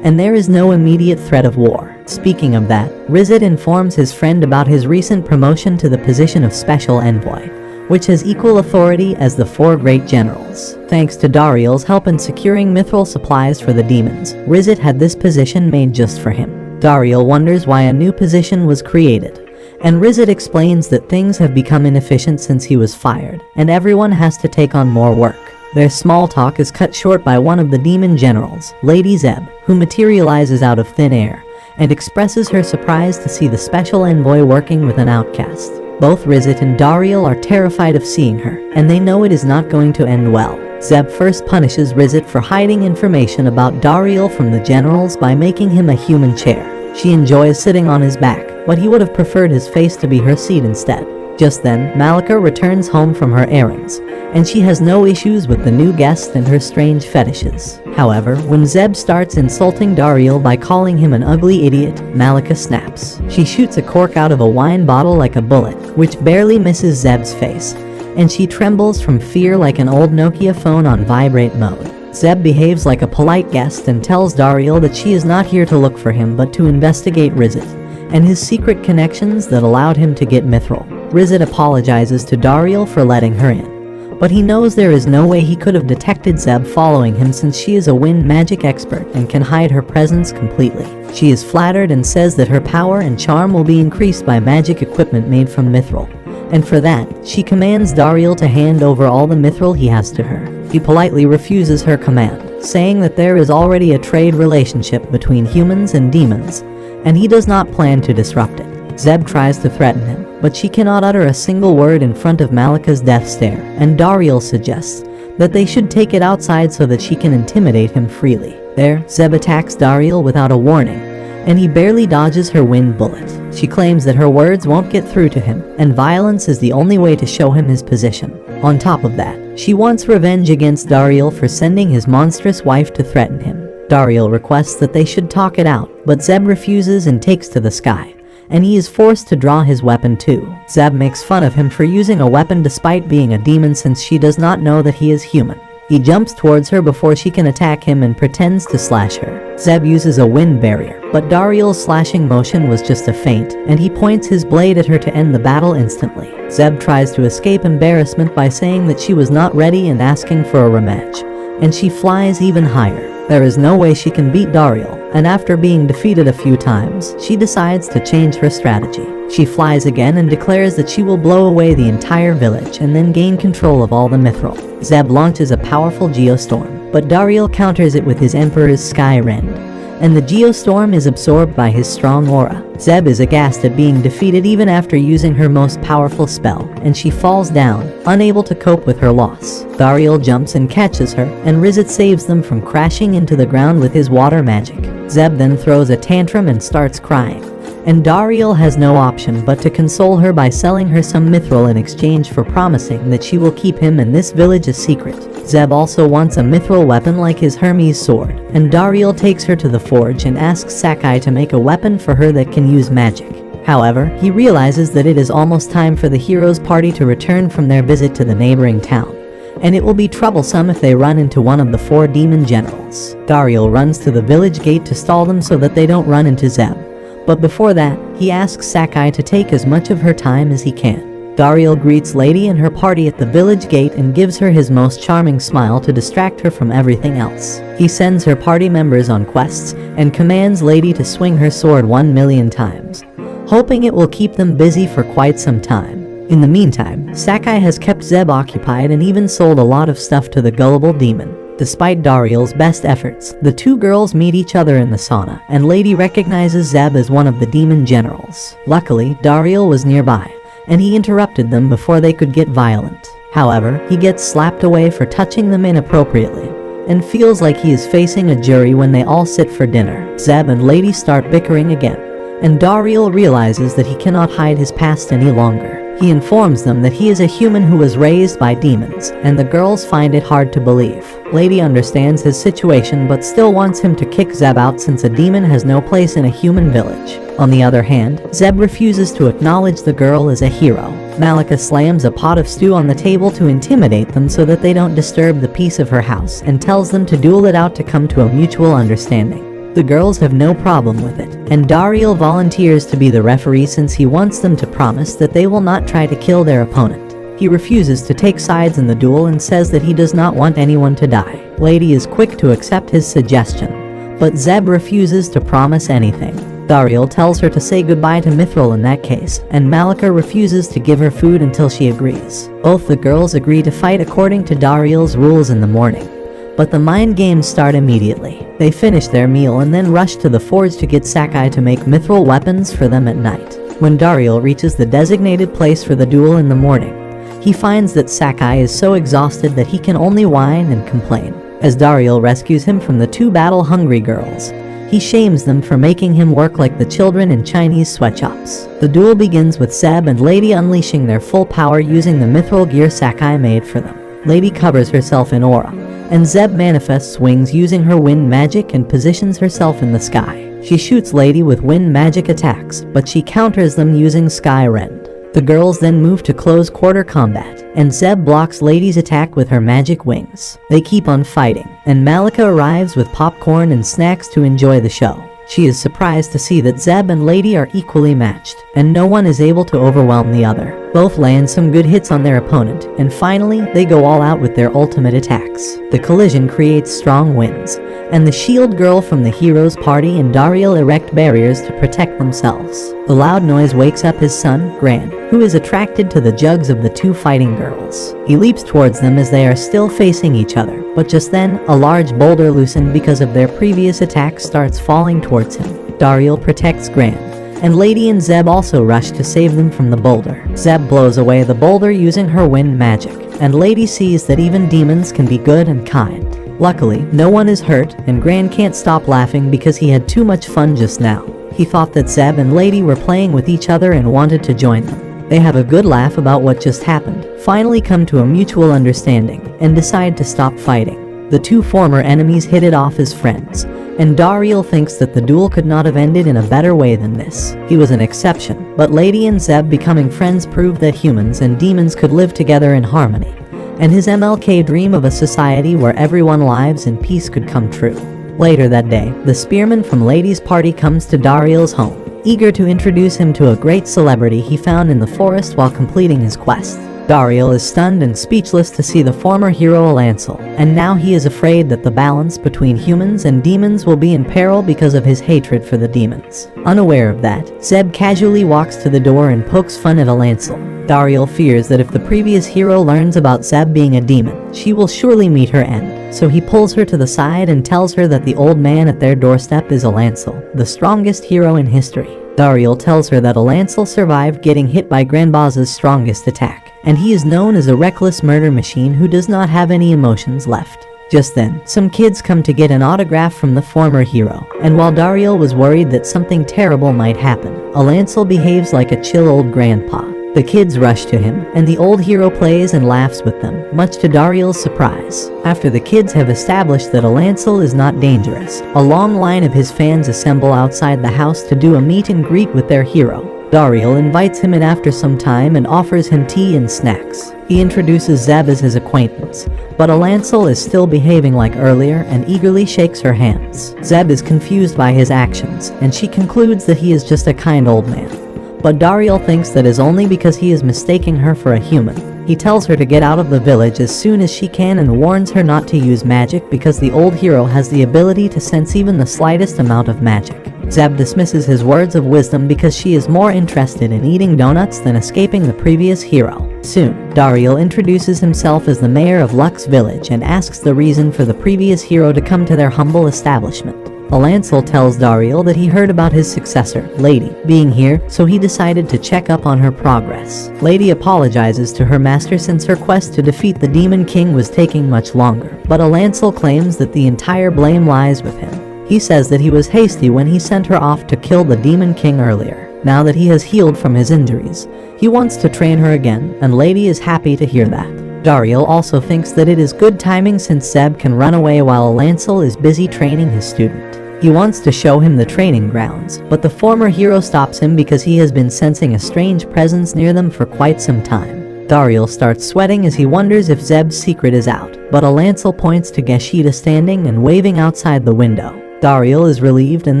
Speaker 1: and there is no immediate threat of war. Speaking of that, Rizit informs his friend about his recent promotion to the position of Special Envoy, which has equal authority as the 4 great generals. Thanks to Dariel's help in securing mithril supplies for the demons, Rizit had this position made just for him. Dariel wonders why a new position was created, and Rizit explains that things have become inefficient since he was fired, and everyone has to take on more work. Their small talk is cut short by one of the demon generals, Lady Zeb, who materializes out of thin air, and expresses her surprise to see the special envoy working with an outcast. Both Rizit and Dariel are terrified of seeing her, and they know it is not going to end well. Zeb first punishes Rizit for hiding information about Dariel from the generals by making him a human chair. She enjoys sitting on his back, but he would have preferred his face to be her seat instead. Just then, Malika returns home from her errands, and she has no issues with the new guest and her strange fetishes. However, when Zeb starts insulting Dariel by calling him an ugly idiot, Malika snaps. She shoots a cork out of a wine bottle like a bullet, which barely misses Zeb's face, and she trembles from fear like an old Nokia phone on vibrate mode. Zeb behaves like a polite guest and tells Dariel that she is not here to look for him but to investigate Rizit and his secret connections that allowed him to get mithril. Rizit apologizes to Dariel for letting her in, but he knows there is no way he could have detected Zeb following him since she is a wind magic expert and can hide her presence completely. She is flattered and says that her power and charm will be increased by magic equipment made from mithril, and for that, she commands Dariel to hand over all the mithril he has to her. He politely refuses her command, saying that there is already a trade relationship between humans and demons, and he does not plan to disrupt it. Zeb tries to threaten him, but she cannot utter a single word in front of Malika's death stare, and Dariel suggests that they should take it outside so that she can intimidate him freely. There, Zeb attacks Dariel without a warning, and he barely dodges her wind bullet. She claims that her words won't get through to him, and violence is the only way to show him his position. On top of that, she wants revenge against Dariel for sending his monstrous wife to threaten him. Dariel requests that they should talk it out, but Zeb refuses and takes to the sky, and he is forced to draw his weapon too. Zeb makes fun of him for using a weapon despite being a demon since she does not know that he is human. He jumps towards her before she can attack him and pretends to slash her. Zeb uses a wind barrier, but Dariel's slashing motion was just a feint, and he points his blade at her to end the battle instantly. Zeb tries to escape embarrassment by saying that she was not ready and asking for a rematch, and she flies even higher. There is no way she can beat Dariel, and after being defeated a few times, she decides to change her strategy. She flies again and declares that she will blow away the entire village and then gain control of all the mithril. Zeb launches a powerful geostorm, but Dariel counters it with his Emperor's Sky Rend, and the geostorm is absorbed by his strong aura. Zeb is aghast at being defeated even after using her most powerful spell, and she falls down, unable to cope with her loss. Dariel jumps and catches her, and Rizet saves them from crashing into the ground with his water magic. Zeb then throws a tantrum and starts crying, and Dariel has no option but to console her by selling her some mithril in exchange for promising that she will keep him and this village a secret. Zeb also wants a mithril weapon like his Hermes sword, and Dariel takes her to the forge and asks Sakai to make a weapon for her that can use magic. However, he realizes that it is almost time for the heroes' party to return from their visit to the neighboring town, and it will be troublesome if they run into one of the 4 demon generals. Dariel runs to the village gate to stall them so that they don't run into Zeb, but before that, he asks Sakai to take as much of her time as he can. Dariel greets Lady and her party at the village gate and gives her his most charming smile to distract her from everything else. He sends her party members on quests and commands Lady to swing her sword 1,000,000 times, hoping it will keep them busy for quite some time. In the meantime, Sakai has kept Zeb occupied and even sold a lot of stuff to the gullible demon. Despite Dariel's best efforts, the 2 girls meet each other in the sauna, and Lady recognizes Zeb as one of the demon generals. Luckily, Dariel was nearby, and he interrupted them before they could get violent. However, he gets slapped away for touching them inappropriately, and feels like he is facing a jury when they all sit for dinner. Zeb and Lady start bickering again, and Dariel realizes that he cannot hide his past any longer. He informs them that he is a human who was raised by demons, and the girls find it hard to believe. Lady understands his situation but still wants him to kick Zeb out since a demon has no place in a human village. On the other hand, Zeb refuses to acknowledge the girl as a hero. Malika slams a pot of stew on the table to intimidate them so that they don't disturb the peace of her house, and tells them to duel it out to come to a mutual understanding. The girls have no problem with it, and Dariel volunteers to be the referee since he wants them to promise that they will not try to kill their opponent. He refuses to take sides in the duel and says that he does not want anyone to die. Lady is quick to accept his suggestion, but Zeb refuses to promise anything. Dariel tells her to say goodbye to Mithril in that case, and Malika refuses to give her food until she agrees. Both the girls agree to fight according to Dariel's rules in the morning, but the mind games start immediately. They finish their meal and then rush to the forge to get Sakai to make mithril weapons for them at night. When Dariel reaches the designated place for the duel in the morning, he finds that Sakai is so exhausted that he can only whine and complain. As Dariel rescues him from the 2 battle-hungry girls, he shames them for making him work like the children in Chinese sweatshops. The duel begins with Zeb and Lady unleashing their full power using the mithril gear Sakai made for them. Lady covers herself in aura, and Zeb manifests wings using her wind magic and positions herself in the sky. She shoots Lady with wind magic attacks, but she counters them using Sky Rend. The girls then move to close quarter combat, and Zeb blocks Lady's attack with her magic wings. They keep on fighting, and Malika arrives with popcorn and snacks to enjoy the show. She is surprised to see that Zeb and Lady are equally matched, and no one is able to overwhelm the other. Both land some good hits on their opponent, and finally, they go all out with their ultimate attacks. The collision creates strong winds, and the shield girl from the heroes' party and Dariel erect barriers to protect themselves. The loud noise wakes up his son, Gran, who is attracted to the jugs of the 2 fighting girls. He leaps towards them as they are still facing each other, but just then, a large boulder loosened because of their previous attack starts falling towards him. Dariel protects Gran, and Lady and Zeb also rush to save them from the boulder. Zeb blows away the boulder using her wind magic, and Lady sees that even demons can be good and kind. Luckily, no one is hurt, and Gran can't stop laughing because he had too much fun just now. He thought that Zeb and Lady were playing with each other and wanted to join them. They have a good laugh about what just happened, finally come to a mutual understanding, and decide to stop fighting. The two former enemies hit it off as friends, and Dariel thinks that the duel could not have ended in a better way than this. He was an exception, but Lady and Zeb becoming friends proved that humans and demons could live together in harmony, and his MLK dream of a society where everyone lives in peace could come true. Later that day, the spearman from Lady's party comes to Dariel's home, eager to introduce him to a great celebrity he found in the forest while completing his quest. Dariel is stunned and speechless to see the former hero Alancel, and now he is afraid that the balance between humans and demons will be in peril because of his hatred for the demons. Unaware of that, Zeb casually walks to the door and pokes fun at Alancel. Dariel fears that if the previous hero learns about Zeb being a demon, she will surely meet her end, so he pulls her to the side and tells her that the old man at their doorstep is Alancel, the strongest hero in history. Dariel tells her that Alancel survived getting hit by Granbaza's strongest attack, and he is known as a reckless murder machine who does not have any emotions left. Just then, some kids come to get an autograph from the former hero, and while Dariel was worried that something terrible might happen, Alancel behaves like a chill old grandpa. The kids rush to him, and the old hero plays and laughs with them, much to Dariel's surprise. After the kids have established that Alancel is not dangerous, a long line of his fans assemble outside the house to do a meet and greet with their hero. Dariel invites him in after some time and offers him tea and snacks. He introduces Zeb as his acquaintance, but Alancel is still behaving like earlier and eagerly shakes her hands. Zeb is confused by his actions, and she concludes that he is just a kind old man. But Dariel thinks that is only because he is mistaking her for a human. He tells her to get out of the village as soon as she can and warns her not to use magic because the old hero has the ability to sense even the slightest amount of magic. Zeb dismisses his words of wisdom because she is more interested in eating donuts than escaping the previous hero. Soon, Dariel introduces himself as the mayor of Lux Village and asks the reason for the previous hero to come to their humble establishment. Alancel tells Dariel that he heard about his successor, Lady, being here, so he decided to check up on her progress. Lady apologizes to her master since her quest to defeat the Demon King was taking much longer, but Alancel claims that the entire blame lies with him. He says that he was hasty when he sent her off to kill the Demon King earlier. Now that he has healed from his injuries, he wants to train her again, and Lady is happy to hear that. Dariel also thinks that it is good timing since Zeb can run away while Alancel is busy training his student. He wants to show him the training grounds, but the former hero stops him because he has been sensing a strange presence near them for quite some time. Dariel starts sweating as he wonders if Zeb's secret is out, but Alancel points to Geshida standing and waving outside the window. Dariel is relieved and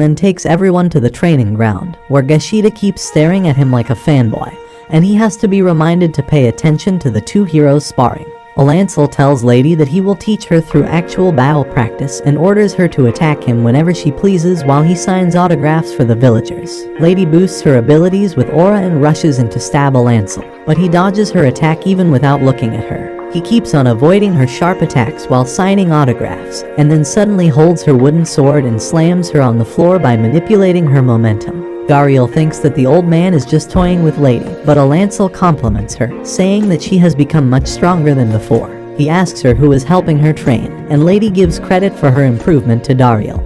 Speaker 1: then takes everyone to the training ground, where Geshida keeps staring at him like a fanboy, and he has to be reminded to pay attention to the two heroes sparring. Alancel tells Lady that he will teach her through actual battle practice and orders her to attack him whenever she pleases while he signs autographs for the villagers. Lady boosts her abilities with aura and rushes in to stab Alancel, but he dodges her attack even without looking at her. He keeps on avoiding her sharp attacks while signing autographs, and then suddenly holds her wooden sword and slams her on the floor by manipulating her momentum. Dariel thinks that the old man is just toying with Lady, but Alancel compliments her, saying that she has become much stronger than before. He asks her who is helping her train, and Lady gives credit for her improvement to Dariel,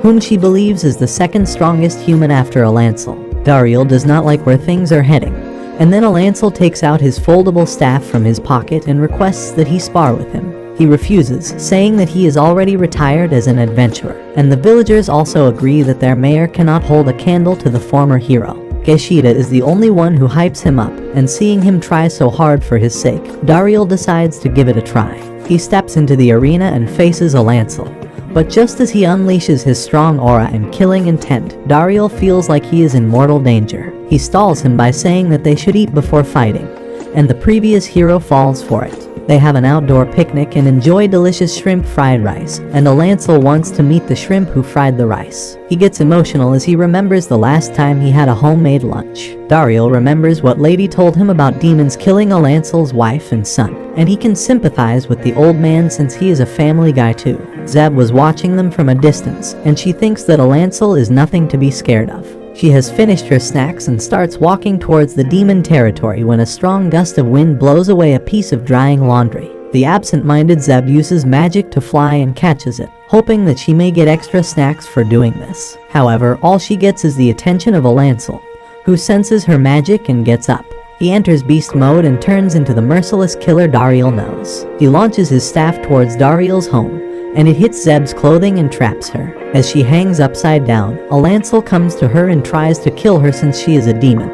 Speaker 1: whom she believes is the second strongest human after Alancel. Dariel does not like where things are heading, and then Alancel takes out his foldable staff from his pocket and requests that he spar with him. He refuses, saying that he is already retired as an adventurer, and the villagers also agree that their mayor cannot hold a candle to the former hero. Geshida is the only one who hypes him up, and seeing him try so hard for his sake, Dariel decides to give it a try. He steps into the arena and faces Alancel, but just as he unleashes his strong aura and killing intent, Dariel feels like he is in mortal danger. He stalls him by saying that they should eat before fighting, and the previous hero falls for it. They have an outdoor picnic and enjoy delicious shrimp fried rice, and Alancel wants to meet the shrimp who fried the rice. He gets emotional as he remembers the last time he had a homemade lunch. Dariel remembers what Lady told him about demons killing Alancel's wife and son, and he can sympathize with the old man since he is a family guy too. Zeb was watching them from a distance, and she thinks that Alancel is nothing to be scared of. She has finished her snacks and starts walking towards the demon territory when a strong gust of wind blows away a piece of drying laundry. The absent-minded Zeb uses magic to fly and catches it, hoping that she may get extra snacks for doing this. However, all she gets is the attention of Alancel, who senses her magic and gets up. He enters beast mode and turns into the merciless killer Dariel knows. He launches his staff towards Dariel's home, and it hits Zeb's clothing and traps her. As she hangs upside down, Alancel comes to her and tries to kill her since she is a demon,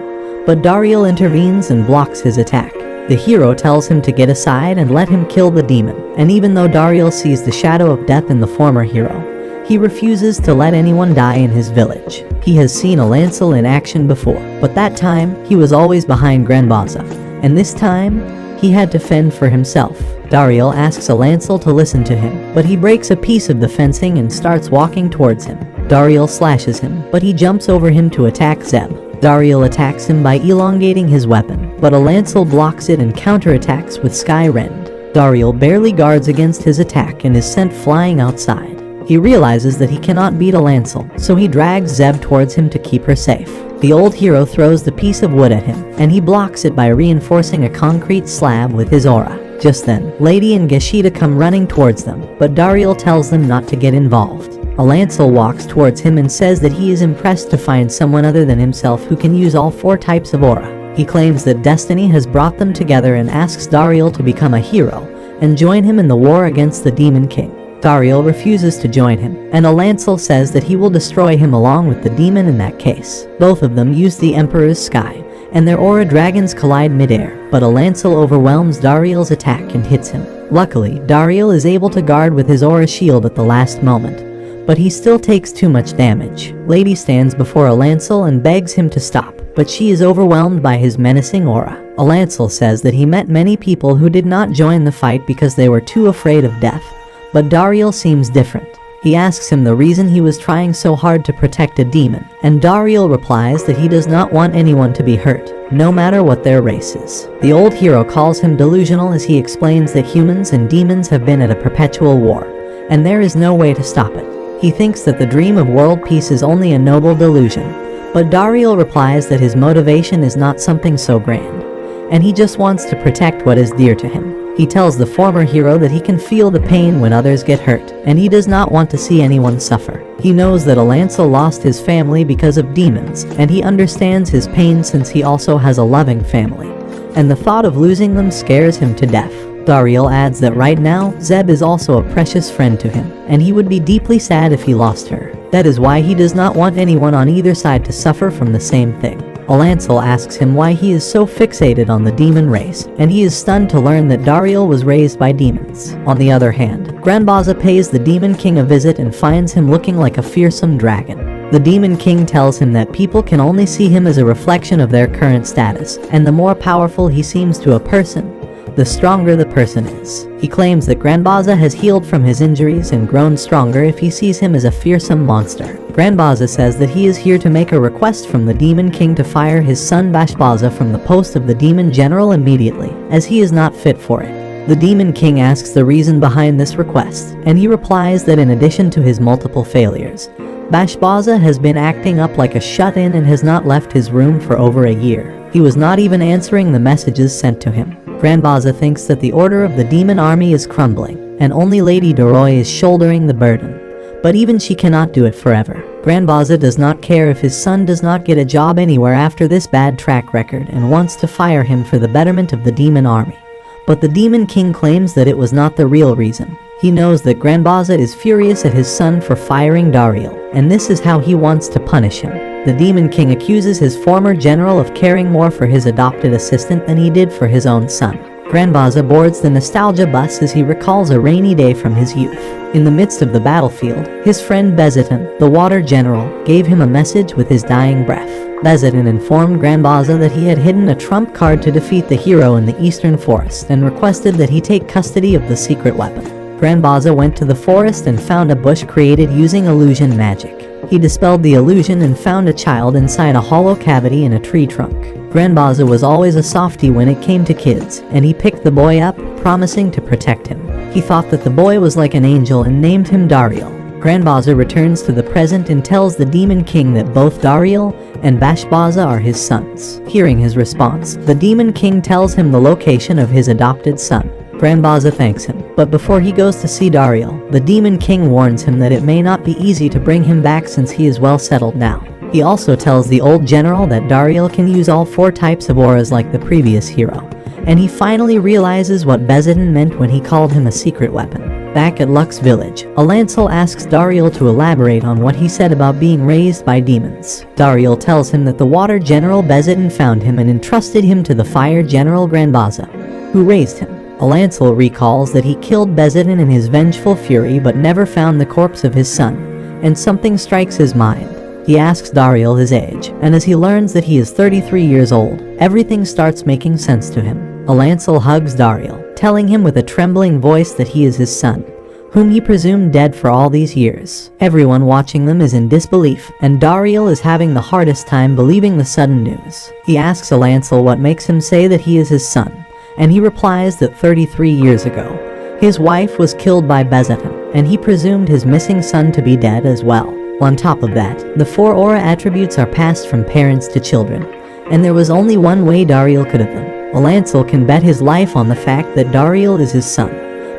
Speaker 1: but Dariel intervenes and blocks his attack. The hero tells him to get aside and let him kill the demon, and even though Dariel sees the shadow of death in the former hero, he refuses to let anyone die in his village. He has seen Alancel in action before, but that time he was always behind Granbaza, and this time he had to fend for himself. Dariel asks Alancel to listen to him, but he breaks a piece of the fencing and starts walking towards him. Dariel slashes him, but he jumps over him to attack Zeb. Dariel attacks him by elongating his weapon, but Alancel blocks it and counterattacks with Sky Rend. Dariel barely guards against his attack and is sent flying outside. He realizes that he cannot beat Alancel, so he drags Zeb towards him to keep her safe. The old hero throws the piece of wood at him, and he blocks it by reinforcing a concrete slab with his aura. Just then, Lady and Gashida come running towards them, but Dariel tells them not to get involved. Alancel walks towards him and says that he is impressed to find someone other than himself who can use all 4 types of aura. He claims that destiny has brought them together and asks Dariel to become a hero and join him in the war against the Demon King. Dariel refuses to join him, and Alancel says that he will destroy him along with the demon in that case. Both of them use the Emperor's Sky, and their aura dragons collide midair, but Alancel overwhelms Dariel's attack and hits him. Luckily, Dariel is able to guard with his aura shield at the last moment, but he still takes too much damage. Lady stands before Alancel and begs him to stop, but she is overwhelmed by his menacing aura. Alancel says that he met many people who did not join the fight because they were too afraid of death, but Dariel seems different. He asks him the reason he was trying so hard to protect a demon, and Dariel replies that he does not want anyone to be hurt, no matter what their race is. The old hero calls him delusional as he explains that humans and demons have been at a perpetual war, and there is no way to stop it. He thinks that the dream of world peace is only a noble delusion, but Dariel replies that his motivation is not something so grand, and he just wants to protect what is dear to him. He tells the former hero that he can feel the pain when others get hurt, and he does not want to see anyone suffer. He knows that Alancel lost his family because of demons, and he understands his pain since he also has a loving family, and the thought of losing them scares him to death. Dariel adds that right now, Zeb is also a precious friend to him, and he would be deeply sad if he lost her. That is why he does not want anyone on either side to suffer from the same thing. Alancel asks him why he is so fixated on the demon race, and he is stunned to learn that Dariel was raised by demons. On the other hand, Granbaza pays the Demon King a visit and finds him looking like a fearsome dragon. The Demon King tells him that people can only see him as a reflection of their current status, and the more powerful he seems to a person, the stronger the person is. He claims that Granbaza has healed from his injuries and grown stronger if he sees him as a fearsome monster. Granbaza says that he is here to make a request from the Demon King to fire his son Bashbaza from the post of the Demon General immediately, as he is not fit for it. The Demon King asks the reason behind this request, and he replies that in addition to his multiple failures, Bashbaza has been acting up like a shut-in and has not left his room for over a year. He was not even answering the messages sent to him. Granbaza thinks that the order of the demon army is crumbling, and only Lady Dariel is shouldering the burden. But even she cannot do it forever. Granbaza does not care if his son does not get a job anywhere after this bad track record and wants to fire him for the betterment of the demon army. But the Demon King claims that it was not the real reason. He knows that Granbaza is furious at his son for firing Dariel, and this is how he wants to punish him. The Demon King accuses his former general of caring more for his adopted assistant than he did for his own son. Granbaza boards the nostalgia bus as he recalls a rainy day from his youth. In the midst of the battlefield, his friend Bezetan, the water general, gave him a message with his dying breath. Bezetan informed Granbaza that he had hidden a trump card to defeat the hero in the eastern forest and requested that he take custody of the secret weapon. Granbaza went to the forest and found a bush created using illusion magic. He dispelled the illusion and found a child inside a hollow cavity in a tree trunk. Granbaza was always a softie when it came to kids, and he picked the boy up, promising to protect him. He thought that the boy was like an angel and named him Dariel. Granbaza returns to the present and tells the Demon King that both Dariel and Bashbaza are his sons. Hearing his response, the Demon King tells him the location of his adopted son. Granbaza thanks him, but before he goes to see Dariel, the Demon King warns him that it may not be easy to bring him back since he is well settled now. He also tells the old general that Dariel can use all 4 types of auras like the previous hero, and he finally realizes what Bezidin meant when he called him a secret weapon. Back at Lux Village, Alancel asks Dariel to elaborate on what he said about being raised by demons. Dariel tells him that the Water General Bezidin found him and entrusted him to the Fire General Granbaza, who raised him. Alancel recalls that he killed Bezidin in his vengeful fury but never found the corpse of his son, and something strikes his mind. He asks Dariel his age, and as he learns that he is 33 years old, everything starts making sense to him. Alancel hugs Dariel, telling him with a trembling voice that he is his son, whom he presumed dead for all these years. Everyone watching them is in disbelief, and Dariel is having the hardest time believing the sudden news. He asks Alancel what makes him say that he is his son, and he replies that 33 years ago, his wife was killed by Bezidin, and he presumed his missing son to be dead as well. On top of that, the 4 aura attributes are passed from parents to children, and there was only one way Dariel could have them. Alancel can bet his life on the fact that Dariel is his son,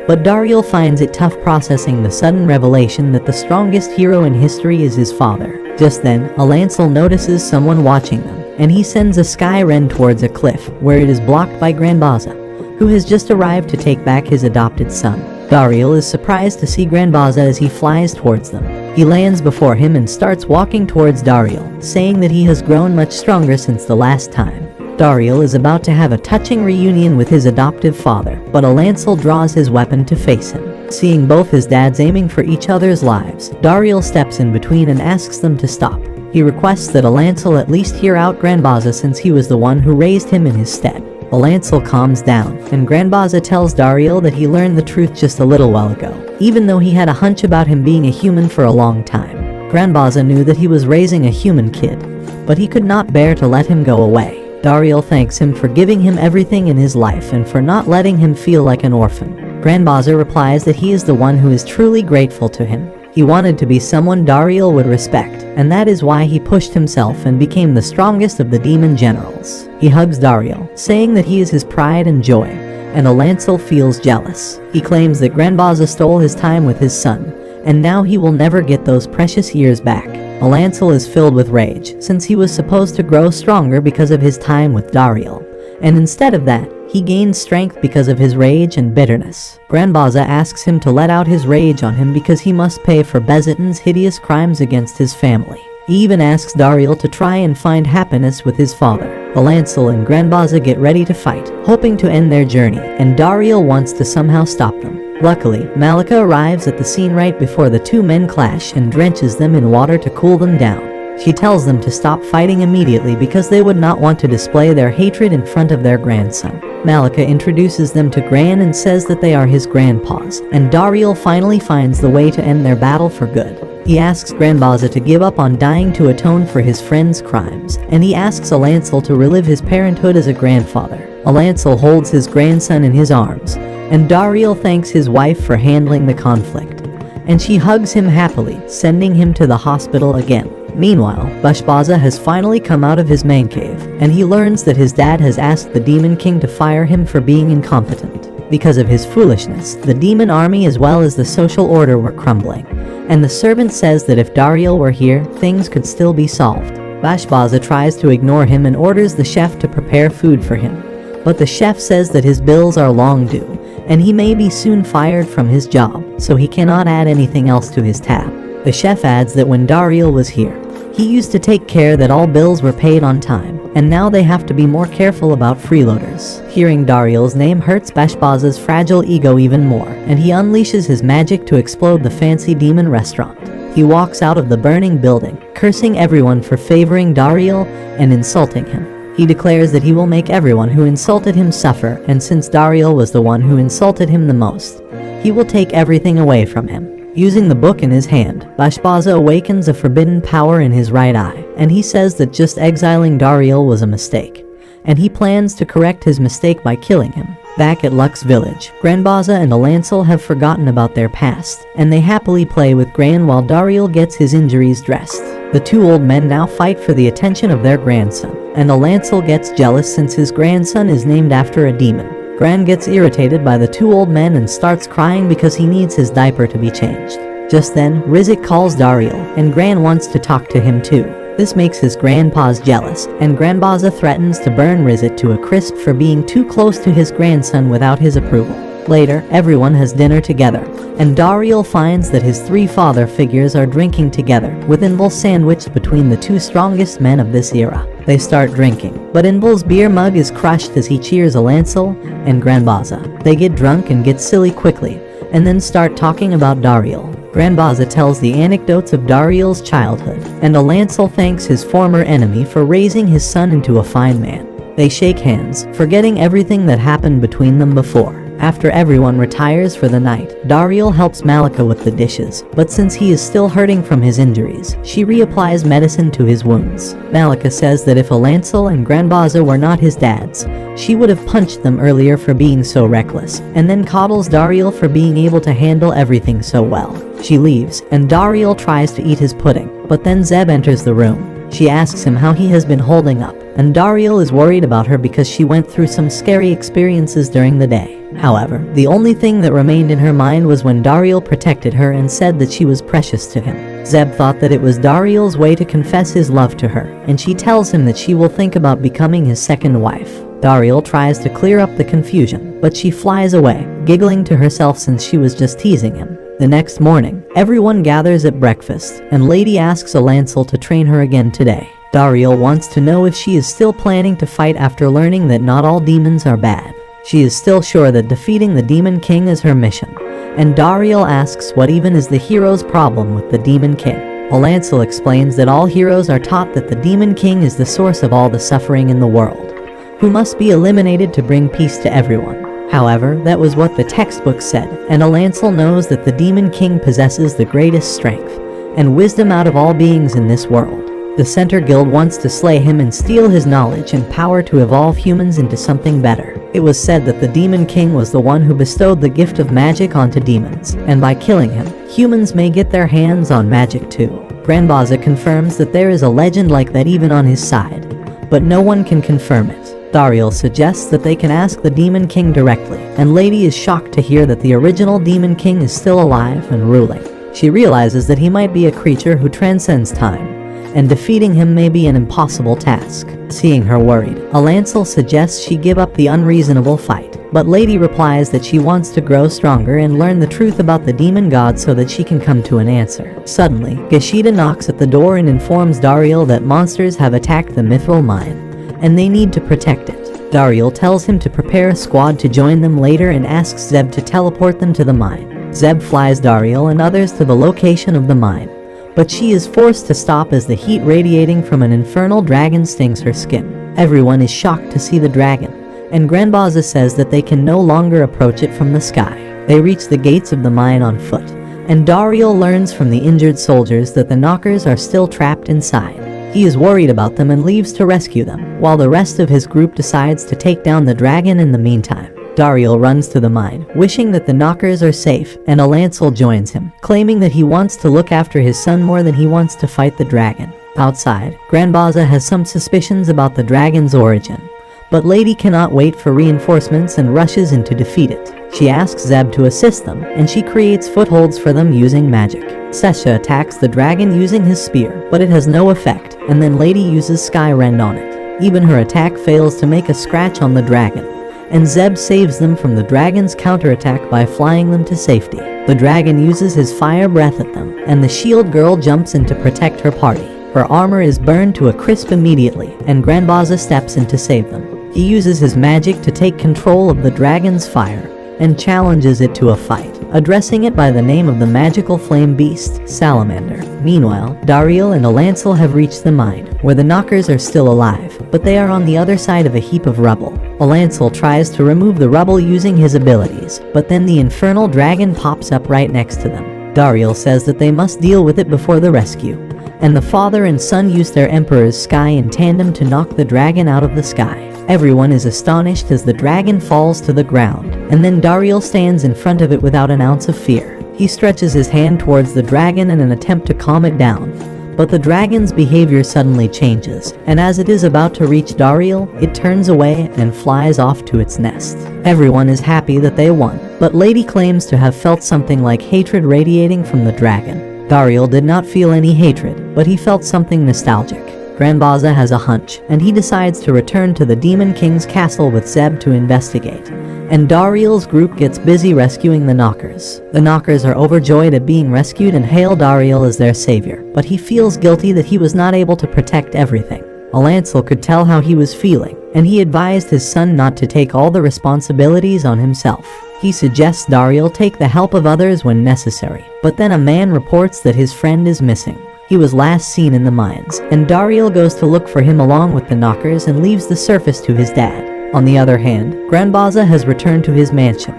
Speaker 1: but Dariel finds it tough processing the sudden revelation that the strongest hero in history is his father. Just then, Alancel notices someone watching them, and he sends a sky wren towards a cliff, where it is blocked by Granbaza, who has just arrived to take back his adopted son. Dariel is surprised to see Granbaza as he flies towards them. He lands before him and starts walking towards Dariel, saying that he has grown much stronger since the last time. Dariel is about to have a touching reunion with his adoptive father, but Alancel draws his weapon to face him. Seeing both his dads aiming for each other's lives, Dariel steps in between and asks them to stop. He requests that Alancel at least hear out Granbaza since he was the one who raised him in his stead. Alancel calms down, and Granbaza tells Dariel that he learned the truth just a little while ago, even though he had a hunch about him being a human for a long time. Granbaza knew that he was raising a human kid, but he could not bear to let him go away. Dariel thanks him for giving him everything in his life and for not letting him feel like an orphan. Granbaza replies that he is the one who is truly grateful to him. He wanted to be someone Dariel would respect, and that is why he pushed himself and became the strongest of the demon generals. He hugs Dariel, saying that he is his pride and joy, and Alancel feels jealous. He claims that Granbaza stole his time with his son, and now he will never get those precious years back. Alancel is filled with rage, since he was supposed to grow stronger because of his time with Dariel, and instead of that, he gains strength because of his rage and bitterness. Granbaza asks him to let out his rage on him because he must pay for Bezidin's hideous crimes against his family. He even asks Dariel to try and find happiness with his father. Alancel and Granbaza get ready to fight, hoping to end their journey, and Dariel wants to somehow stop them. Luckily, Malika arrives at the scene right before the 2 men clash and drenches them in water to cool them down. She tells them to stop fighting immediately because they would not want to display their hatred in front of their grandson. Malika introduces them to Gran and says that they are his grandpas, and Dariel finally finds the way to end their battle for good. He asks Granbaza to give up on dying to atone for his friend's crimes, and he asks Alancel to relive his parenthood as a grandfather. Alancel holds his grandson in his arms, and Dariel thanks his wife for handling the conflict, and she hugs him happily, sending him to the hospital again. Meanwhile, Granbaza has finally come out of his man cave, and he learns that his dad has asked the Demon King to fire him for being incompetent. Because of his foolishness, the demon army as well as the social order were crumbling, and the servant says that if Dariel were here, things could still be solved. Granbaza tries to ignore him and orders the chef to prepare food for him, but the chef says that his bills are long due, and he may be soon fired from his job, so he cannot add anything else to his tab. The chef adds that when Dariel was here, he used to take care that all bills were paid on time, and now they have to be more careful about freeloaders. Hearing Dariel's name hurts Granbaza's fragile ego even more, and he unleashes his magic to explode the fancy demon restaurant. He walks out of the burning building, cursing everyone for favoring Dariel and insulting him. He declares that he will make everyone who insulted him suffer, and since Dariel was the one who insulted him the most, he will take everything away from him. Using the book in his hand, Granbaza awakens a forbidden power in his right eye, and he says that just exiling Dariel was a mistake, and he plans to correct his mistake by killing him. Back at Lux Village, Granbaza and Alancel have forgotten about their past, and they happily play with Gran while Dariel gets his injuries dressed. The 2 old men now fight for the attention of their grandson, and Alancel gets jealous since his grandson is named after a demon. Gran gets irritated by the two old men and starts crying because he needs his diaper to be changed. Just then, Rizik calls Dariel, and Gran wants to talk to him too. This makes his grandpas jealous, and Granbaza threatens to burn Rizik to a crisp for being too close to his grandson without his approval. Later, everyone has dinner together, and Dariel finds that his three father figures are drinking together, with Inbal sandwiched between the two strongest men of this era. They start drinking, but Inbal's beer mug is crushed as he cheers Alancel and Granbaza. They get drunk and get silly quickly, and then start talking about Dariel. Granbaza tells the anecdotes of Dariel's childhood, and Alancel thanks his former enemy for raising his son into a fine man. They shake hands, forgetting everything that happened between them before. After everyone retires for the night, Dariel helps Malika with the dishes, but since he is still hurting from his injuries, she reapplies medicine to his wounds. Malika says that if Alancel and Granbaza were not his dads, she would have punched them earlier for being so reckless, and then coddles Dariel for being able to handle everything so well. She leaves, and Dariel tries to eat his pudding, but then Zeb enters the room. She asks him how he has been holding up, and Dariel is worried about her because she went through some scary experiences during the day. However, the only thing that remained in her mind was when Dariel protected her and said that she was precious to him. Zeb thought that it was Dariel's way to confess his love to her, and she tells him that she will think about becoming his second wife. Dariel tries to clear up the confusion, but she flies away, giggling to herself since she was just teasing him. The next morning, everyone gathers at breakfast, and Lady asks Alancel to train her again today. Dariel wants to know if she is still planning to fight after learning that not all demons are bad. She is still sure that defeating the Demon King is her mission, and Dariel asks what even is the hero's problem with the Demon King. Alancel explains that all heroes are taught that the Demon King is the source of all the suffering in the world, who must be eliminated to bring peace to everyone. However, that was what the textbook said, and Alancel knows that the Demon King possesses the greatest strength and wisdom out of all beings in this world. The Center Guild wants to slay him and steal his knowledge and power to evolve humans into something better. It was said that the Demon King was the one who bestowed the gift of magic onto demons, and by killing him, humans may get their hands on magic too. Granbaza confirms that there is a legend like that even on his side, but no one can confirm it. Dariel suggests that they can ask the Demon King directly, and Lady is shocked to hear that the original Demon King is still alive and ruling. She realizes that he might be a creature who transcends time, and defeating him may be an impossible task. Seeing her worried, Alancel suggests she give up the unreasonable fight, but Lady replies that she wants to grow stronger and learn the truth about the demon god so that she can come to an answer. Suddenly, Gashida knocks at the door and informs Dariel that monsters have attacked the Mithril mine, and they need to protect it. Dariel tells him to prepare a squad to join them later and asks Zeb to teleport them to the mine. Zeb flies Dariel and others to the location of the mine, but she is forced to stop as the heat radiating from an infernal dragon stings her skin. Everyone is shocked to see the dragon, and Granbaza says that they can no longer approach it from the sky. They reach the gates of the mine on foot, and Dariel learns from the injured soldiers that the knockers are still trapped inside. He is worried about them and leaves to rescue them, while the rest of his group decides to take down the dragon in the meantime. Dariel runs to the mine, wishing that the knockers are safe, and Alancel joins him, claiming that he wants to look after his son more than he wants to fight the dragon. Outside, Granbaza has some suspicions about the dragon's origin, but Lady cannot wait for reinforcements and rushes in to defeat it. She asks Zeb to assist them, and she creates footholds for them using magic. Sesha attacks the dragon using his spear, but it has no effect, and then Lady uses Sky Rend on it. Even her attack fails to make a scratch on the dragon, and Zeb saves them from the dragon's counterattack by flying them to safety. The dragon uses his fire breath at them, and the shield girl jumps in to protect her party. Her armor is burned to a crisp immediately, and Granbaza steps in to save them. He uses his magic to take control of the dragon's fire, and challenges it to a fight, addressing it by the name of the magical flame beast, Salamander. Meanwhile, Dariel and Alancel have reached the mine, where the knockers are still alive, but they are on the other side of a heap of rubble. Alancel tries to remove the rubble using his abilities, but then the infernal dragon pops up right next to them. Dariel says that they must deal with it before the rescue, and the father and son use their emperor's sky in tandem to knock the dragon out of the sky. Everyone is astonished as the dragon falls to the ground, and then Dariel stands in front of it without an ounce of fear. He stretches his hand towards the dragon in an attempt to calm it down, But the dragon's behavior suddenly changes, and as it is about to reach Dariel, it turns away and flies off to its nest. Everyone is happy that they won, but Lady claims to have felt something like hatred radiating from the dragon. Dariel did not feel any hatred, but he felt something nostalgic. Granbaza has a hunch, and he decides to return to the Demon King's castle with Zeb to investigate. And Dariel's group gets busy rescuing the Knockers. The Knockers are overjoyed at being rescued and hail Dariel as their savior, but he feels guilty that he was not able to protect everything. Alancel could tell how he was feeling, and he advised his son not to take all the responsibilities on himself. He suggests Dariel take the help of others when necessary, but then a man reports that his friend is missing. He was last seen in the mines, and Dariel goes to look for him along with the Knockers and leaves the surface to his dad. On the other hand, Granbaza has returned to his mansion,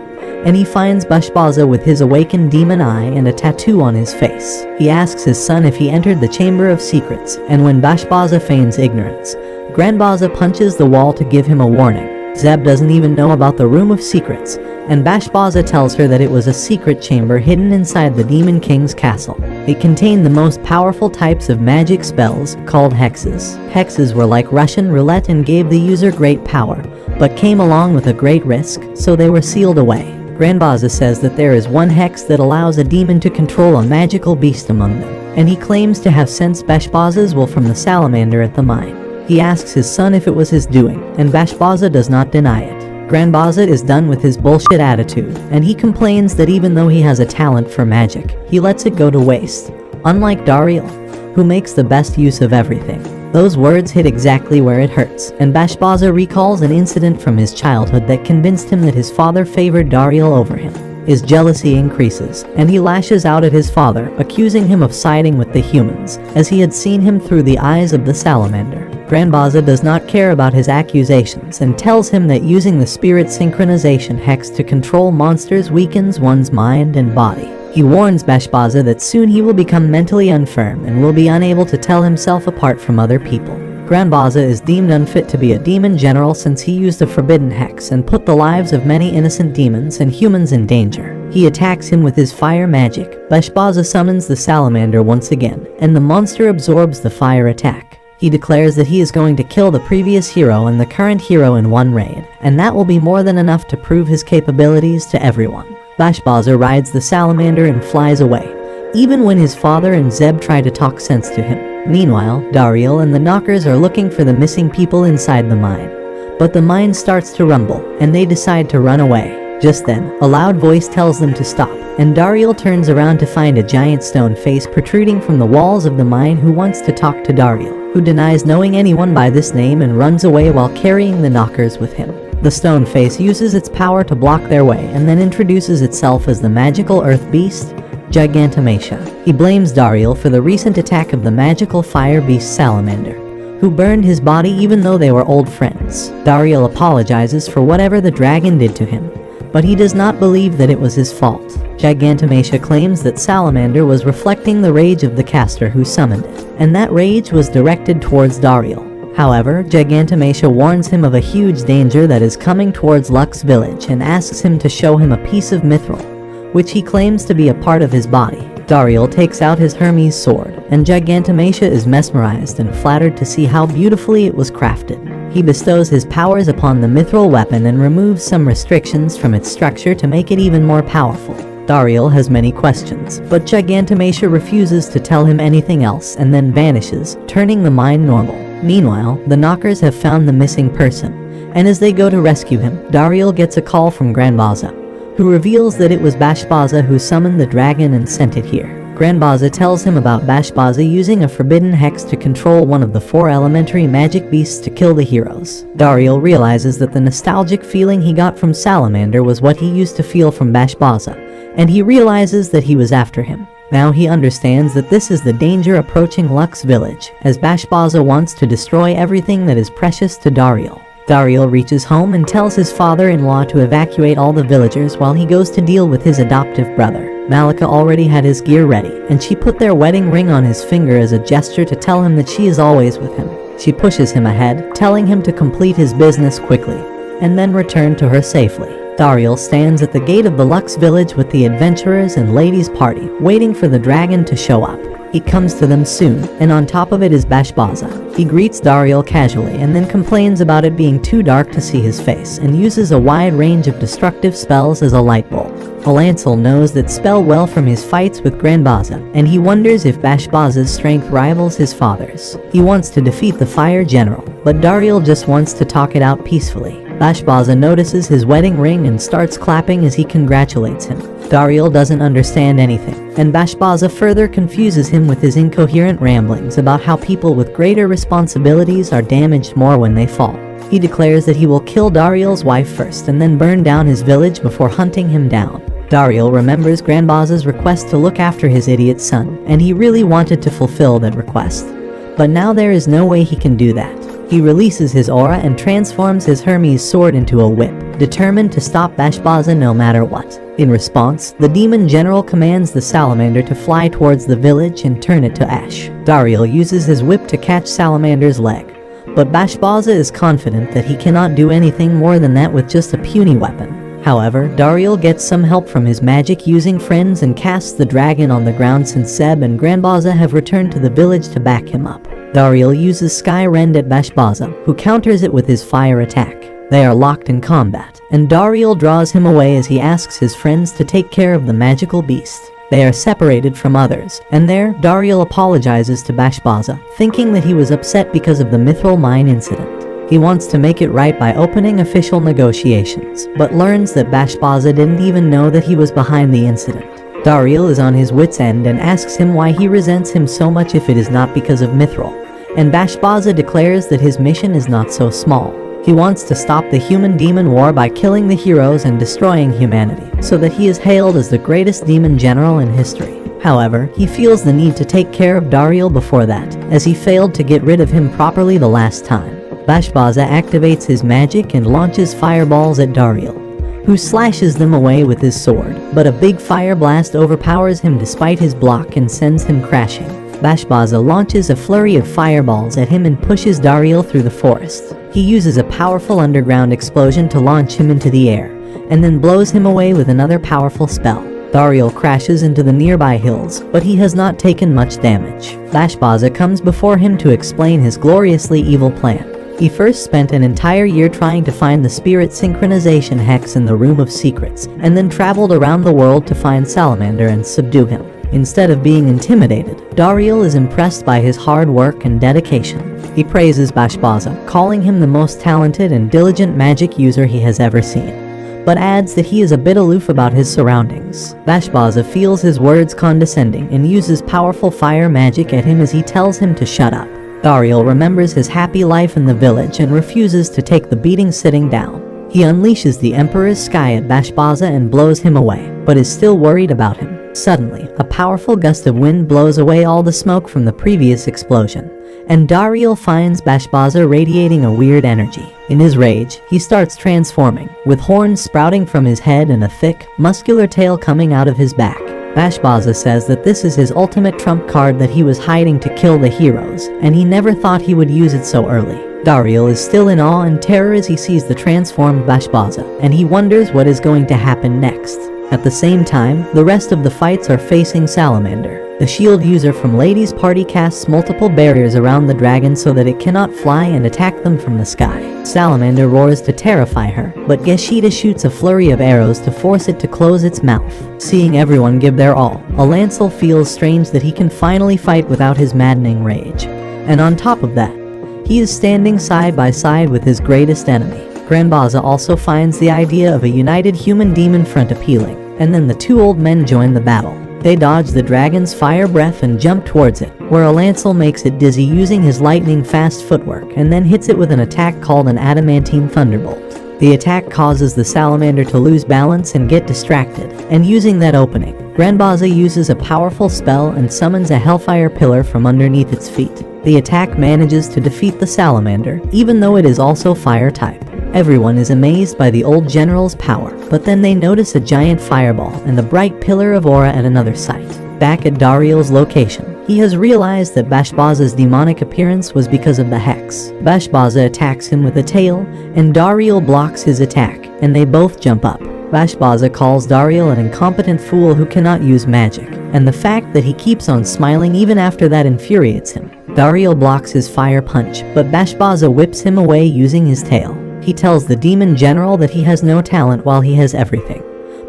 Speaker 1: and he finds Bashbaza with his awakened demon eye and a tattoo on his face. He asks his son if he entered the Chamber of Secrets, and when Bashbaza feigns ignorance, Granbaza punches the wall to give him a warning. Zeb doesn't even know about the Room of Secrets, and Bashbaza tells her that it was a secret chamber hidden inside the Demon King's castle. It contained the most powerful types of magic spells, called hexes. Hexes were like Russian roulette and gave the user great power, but came along with a great risk, so they were sealed away. Granbaza says that there is one hex that allows a demon to control a magical beast among them, and he claims to have sensed Bashbaza's will from the salamander at the mine. He asks his son if it was his doing, and Bashbaza does not deny it. Granbaza is done with his bullshit attitude, and he complains that even though he has a talent for magic, he lets it go to waste. Unlike Dariel, who makes the best use of everything. Those words hit exactly where it hurts, and Bashbaza recalls an incident from his childhood that convinced him that his father favored Dariel over him. His jealousy increases, and he lashes out at his father, accusing him of siding with the humans, as he had seen him through the eyes of the salamander. Granbaza does not care about his accusations and tells him that using the spirit synchronization hex to control monsters weakens one's mind and body. He warns Bashbaza that soon he will become mentally infirm and will be unable to tell himself apart from other people. Granbaza is deemed unfit to be a demon general since he used the forbidden hex and put the lives of many innocent demons and humans in danger. He attacks him with his fire magic. Bashbaza summons the salamander once again, and the monster absorbs the fire attack. He declares that he is going to kill the previous hero and the current hero in one raid, and that will be more than enough to prove his capabilities to everyone. Bashbaza rides the salamander and flies away, even when his father and Zeb try to talk sense to him. Meanwhile, Dariel and the Knockers are looking for the missing people inside the mine. But the mine starts to rumble, and they decide to run away. Just then, a loud voice tells them to stop, and Dariel turns around to find a giant stone face protruding from the walls of the mine who wants to talk to Dariel, who denies knowing anyone by this name and runs away while carrying the Knockers with him. The stone face uses its power to block their way and then introduces itself as the magical earth beast, Gigantomachia. He blames Dariel for the recent attack of the magical fire beast Salamander, who burned his body even though they were old friends. Dariel apologizes for whatever the dragon did to him, but he does not believe that it was his fault. Gigantomachia claims that Salamander was reflecting the rage of the caster who summoned it, and that rage was directed towards Dariel. However, Gigantomachia warns him of a huge danger that is coming towards Lux Village and asks him to show him a piece of mithril, which he claims to be a part of his body. Dariel takes out his Hermes sword, and Gigantomachia is mesmerized and flattered to see how beautifully it was crafted. He bestows his powers upon the mithril weapon and removes some restrictions from its structure to make it even more powerful. Dariel has many questions, but Gigantomachia refuses to tell him anything else and then vanishes, turning the mine normal. Meanwhile, the Knockers have found the missing person, and as they go to rescue him, Dariel gets a call from Granbaza, who reveals that it was Bashbaza who summoned the dragon and sent it here. Granbaza tells him about Bashbaza using a forbidden hex to control one of the 4 elementary magic beasts to kill the heroes. Dariel realizes that the nostalgic feeling he got from Salamander was what he used to feel from Bashbaza, and he realizes that he was after him. Now he understands that this is the danger approaching Lux Village, as Bashbaza wants to destroy everything that is precious to Dariel. Dariel reaches home and tells his father-in-law to evacuate all the villagers while he goes to deal with his adoptive brother. Malika already had his gear ready, and she put their wedding ring on his finger as a gesture to tell him that she is always with him. She pushes him ahead, telling him to complete his business quickly, and then return to her safely. Dariel stands at the gate of the Lux Village with the adventurers and ladies' party, waiting for the dragon to show up. He comes to them soon, and on top of it is Beenserving. He greets Dariel casually and then complains about it being too dark to see his face and uses a wide range of destructive spells as a light bulb. Alancel knows that spell well from his fights with Granbaza, and he wonders if Beenserving's strength rivals his father's. He wants to defeat the Fire General, but Dariel just wants to talk it out peacefully. Beenserving notices his wedding ring and starts clapping as he congratulates him. Dariel doesn't understand anything, and Beenserving further confuses him with his incoherent ramblings about how people with greater responsibilities are damaged more when they fall. He declares that he will kill Dariel's wife first and then burn down his village before hunting him down. Dariel remembers Granbaza's request to look after his idiot son, and he really wanted to fulfill that request. But now there is no way he can do that. He releases his aura and transforms his Hermes sword into a whip, determined to stop Beenserving no matter what. In response, the demon general commands the salamander to fly towards the village and turn it to ash. Dariel uses his whip to catch Salamander's leg, but Beenserving is confident that he cannot do anything more than that with just a puny weapon. However, Dariel gets some help from his magic-using friends and casts the dragon on the ground since Seb and Granbaza have returned to the village to back him up. Dariel uses Sky Rend at Beenserving, who counters it with his fire attack. They are locked in combat, and Dariel draws him away as he asks his friends to take care of the magical beast. They are separated from others, and there, Dariel apologizes to Beenserving, thinking that he was upset because of the Mithril Mine incident. He wants to make it right by opening official negotiations, but learns that Beenserving didn't even know that he was behind the incident. Dariel is on his wit's end and asks him why he resents him so much if it is not because of Mithril, and Beenserving declares that his mission is not so small. He wants to stop the human-demon war by killing the heroes and destroying humanity, so that he is hailed as the greatest demon general in history. However, he feels the need to take care of Dariel before that, as he failed to get rid of him properly the last time. Beenserving activates his magic and launches fireballs at Dariel, who slashes them away with his sword, but a big fire blast overpowers him despite his block and sends him crashing. Beenserving launches a flurry of fireballs at him and pushes Dariel through the forest. He uses a powerful underground explosion to launch him into the air, and then blows him away with another powerful spell. Dariel crashes into the nearby hills, but he has not taken much damage. Beenserving comes before him to explain his gloriously evil plan. He first spent an entire year trying to find the spirit synchronization hex in the Room of Secrets, and then traveled around the world to find Salamander and subdue him. Instead of being intimidated, Dariel is impressed by his hard work and dedication. He praises Beenserving, calling him the most talented and diligent magic user he has ever seen, but adds that he is a bit aloof about his surroundings. Beenserving feels his words condescending and uses powerful fire magic at him as he tells him to shut up. Dariel remembers his happy life in the village and refuses to take the beating sitting down. He unleashes the Emperor's Sky at Beenserving and blows him away, but is still worried about him. Suddenly, a powerful gust of wind blows away all the smoke from the previous explosion, and Dariel finds Beenserving radiating a weird energy. In his rage, he starts transforming, with horns sprouting from his head and a thick, muscular tail coming out of his back. Beenserving says that this is his ultimate trump card that he was hiding to kill the heroes, and he never thought he would use it so early. Dariel is still in awe and terror as he sees the transformed Beenserving, and he wonders what is going to happen next. At the same time, the rest of the fights are facing Salamander. The shield user from Lady's party casts multiple barriers around the dragon so that it cannot fly and attack them from the sky. Salamander roars to terrify her, but Geshida shoots a flurry of arrows to force it to close its mouth. Seeing everyone give their all, Alancel feels strange that he can finally fight without his maddening rage. And on top of that, he is standing side by side with his greatest enemy. Granbaza also finds the idea of a united human-demon front appealing, and then the two old men join the battle. They dodge the dragon's fire breath and jump towards it, where Alancel makes it dizzy using his lightning-fast footwork and then hits it with an attack called an adamantine thunderbolt. The attack causes the salamander to lose balance and get distracted, and using that opening, Granbaza uses a powerful spell and summons a hellfire pillar from underneath its feet. The attack manages to defeat the salamander, even though it is also fire type. Everyone is amazed by the old general's power, but then they notice a giant fireball and a bright pillar of aura at another site. Back at Dariel's location, he has realized that Beenserving's demonic appearance was because of the hex. Beenserving attacks him with a tail, and Dariel blocks his attack, and they both jump up. Granbaza calls Dariel an incompetent fool who cannot use magic, and the fact that he keeps on smiling even after that infuriates him. Dariel blocks his fire punch, but Granbaza whips him away using his tail. He tells the demon general that he has no talent while he has everything.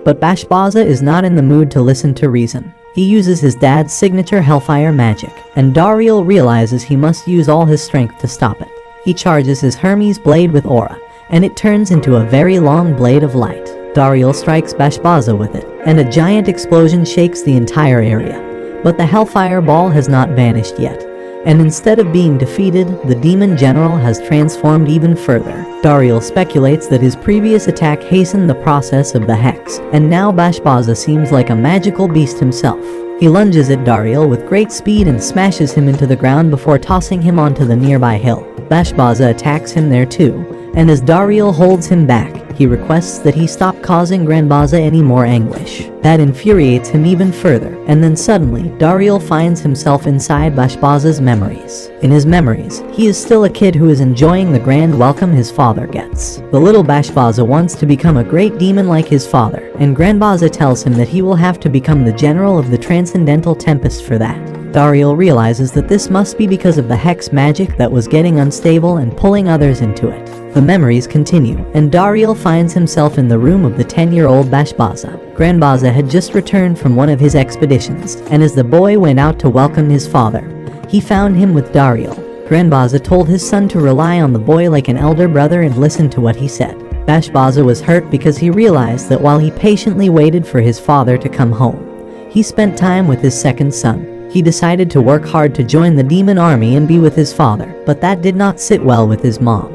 Speaker 1: But Granbaza is not in the mood to listen to reason. He uses his dad's signature hellfire magic, and Dariel realizes he must use all his strength to stop it. He charges his Hermes blade with aura, and it turns into a very long blade of light. Dariel strikes Granbaza with it, and a giant explosion shakes the entire area. But the hellfire ball has not vanished yet, and instead of being defeated, the demon general has transformed even further. Dariel speculates that his previous attack hastened the process of the hex, and now Granbaza seems like a magical beast himself. He lunges at Dariel with great speed and smashes him into the ground before tossing him onto the nearby hill. Granbaza attacks him there too, and as Dariel holds him back, he requests that he stop causing Granbaza any more anguish. That infuriates him even further, and then suddenly, Dariel finds himself inside Granbaza's memories. In his memories, he is still a kid who is enjoying the grand welcome his father gets. The little Granbaza wants to become a great demon like his father, and Granbaza tells him that he will have to become the general of the Transcendental Tempest for that. Dariel realizes that this must be because of the hex magic that was getting unstable and pulling others into it. The memories continue, and Dariel finds himself in the room of the 10-year-old Granbaza. Granbaza had just returned from one of his expeditions, and as the boy went out to welcome his father, he found him with Dariel. Granbaza told his son to rely on the boy like an elder brother and listen to what he said. Granbaza was hurt because he realized that while he patiently waited for his father to come home, he spent time with his second son. He decided to work hard to join the demon army and be with his father, but that did not sit well with his mom,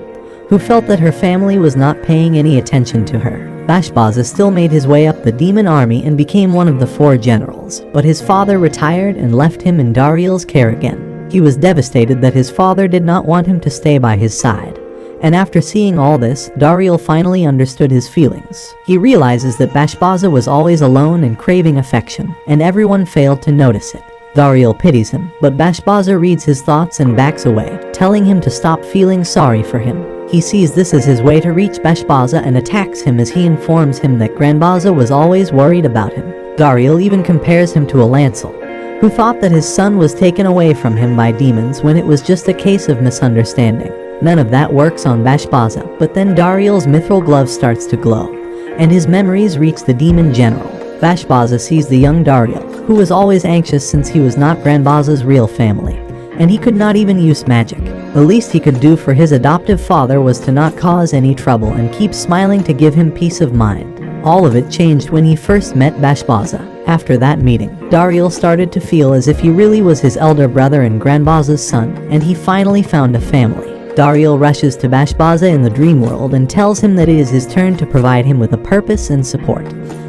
Speaker 1: who felt that her family was not paying any attention to her. Granbaza still made his way up the demon army and became one of the 4 generals, but his father retired and left him in Dariel's care again. He was devastated that his father did not want him to stay by his side. And after seeing all this, Dariel finally understood his feelings. He realizes that Granbaza was always alone and craving affection, and everyone failed to notice it. Dariel pities him, but Granbaza reads his thoughts and backs away, telling him to stop feeling sorry for him. He sees this as his way to reach Granbaza and attacks him as he informs him that Granbaza was always worried about him. Dariel even compares him to a Lancel, who thought that his son was taken away from him by demons when it was just a case of misunderstanding. None of that works on Granbaza, but then Dariel's mithril glove starts to glow, and his memories reach the demon general. Granbaza sees the young Dariel, who was always anxious since he was not Granbaza's real family, and he could not even use magic. The least he could do for his adoptive father was to not cause any trouble and keep smiling to give him peace of mind. All of it changed when he first met Granbaza. After that meeting, Dariel started to feel as if he really was his elder brother and Granbaza's son, and he finally found a family. Dariel rushes to Granbaza in the dream world and tells him that it is his turn to provide him with a purpose and support,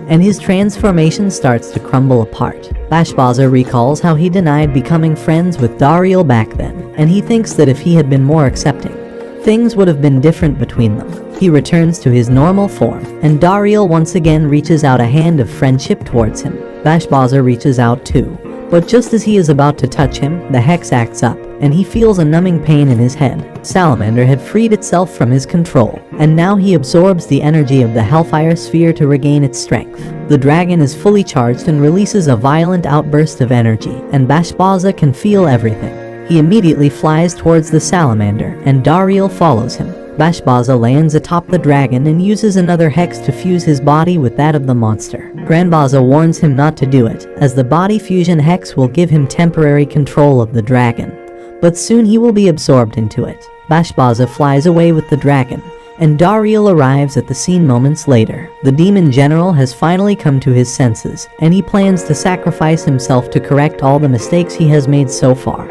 Speaker 1: and his transformation starts to crumble apart. Granbaza recalls how he denied becoming friends with Dariel back then, and he thinks that if he had been more accepting, things would have been different between them. He returns to his normal form, and Dariel once again reaches out a hand of friendship towards him. Granbaza reaches out too, but just as he is about to touch him, the hex acts up, and he feels a numbing pain in his head. Salamander had freed itself from his control, and now he absorbs the energy of the Hellfire Sphere to regain its strength. The dragon is fully charged and releases a violent outburst of energy, and Granbaza can feel everything. He immediately flies towards the salamander, and Dariel follows him. Granbaza lands atop the dragon and uses another hex to fuse his body with that of the monster. Granbaza warns him not to do it, as the body fusion hex will give him temporary control of the dragon, but soon he will be absorbed into it. Granbaza flies away with the dragon, and Dariel arrives at the scene moments later. The demon general has finally come to his senses, and he plans to sacrifice himself to correct all the mistakes he has made so far.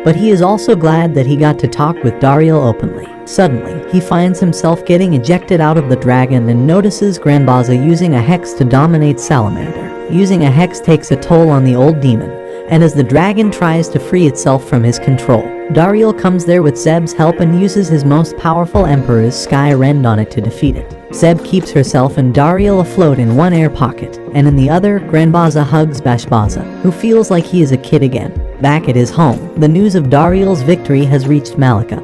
Speaker 1: But he is also glad that he got to talk with Dariel openly. Suddenly, he finds himself getting ejected out of the dragon and notices Granbaza using a hex to dominate Salamander. Using a hex takes a toll on the old demon, and as the dragon tries to free itself from his control, Dariel comes there with Zeb's help and uses his most powerful Emperor's Sky Rend on it to defeat it. Zeb keeps herself and Dariel afloat in one air pocket, and in the other, Granbaza hugs Granbaza, who feels like he is a kid again. Back at his home, the news of Dariel's victory has reached Malika,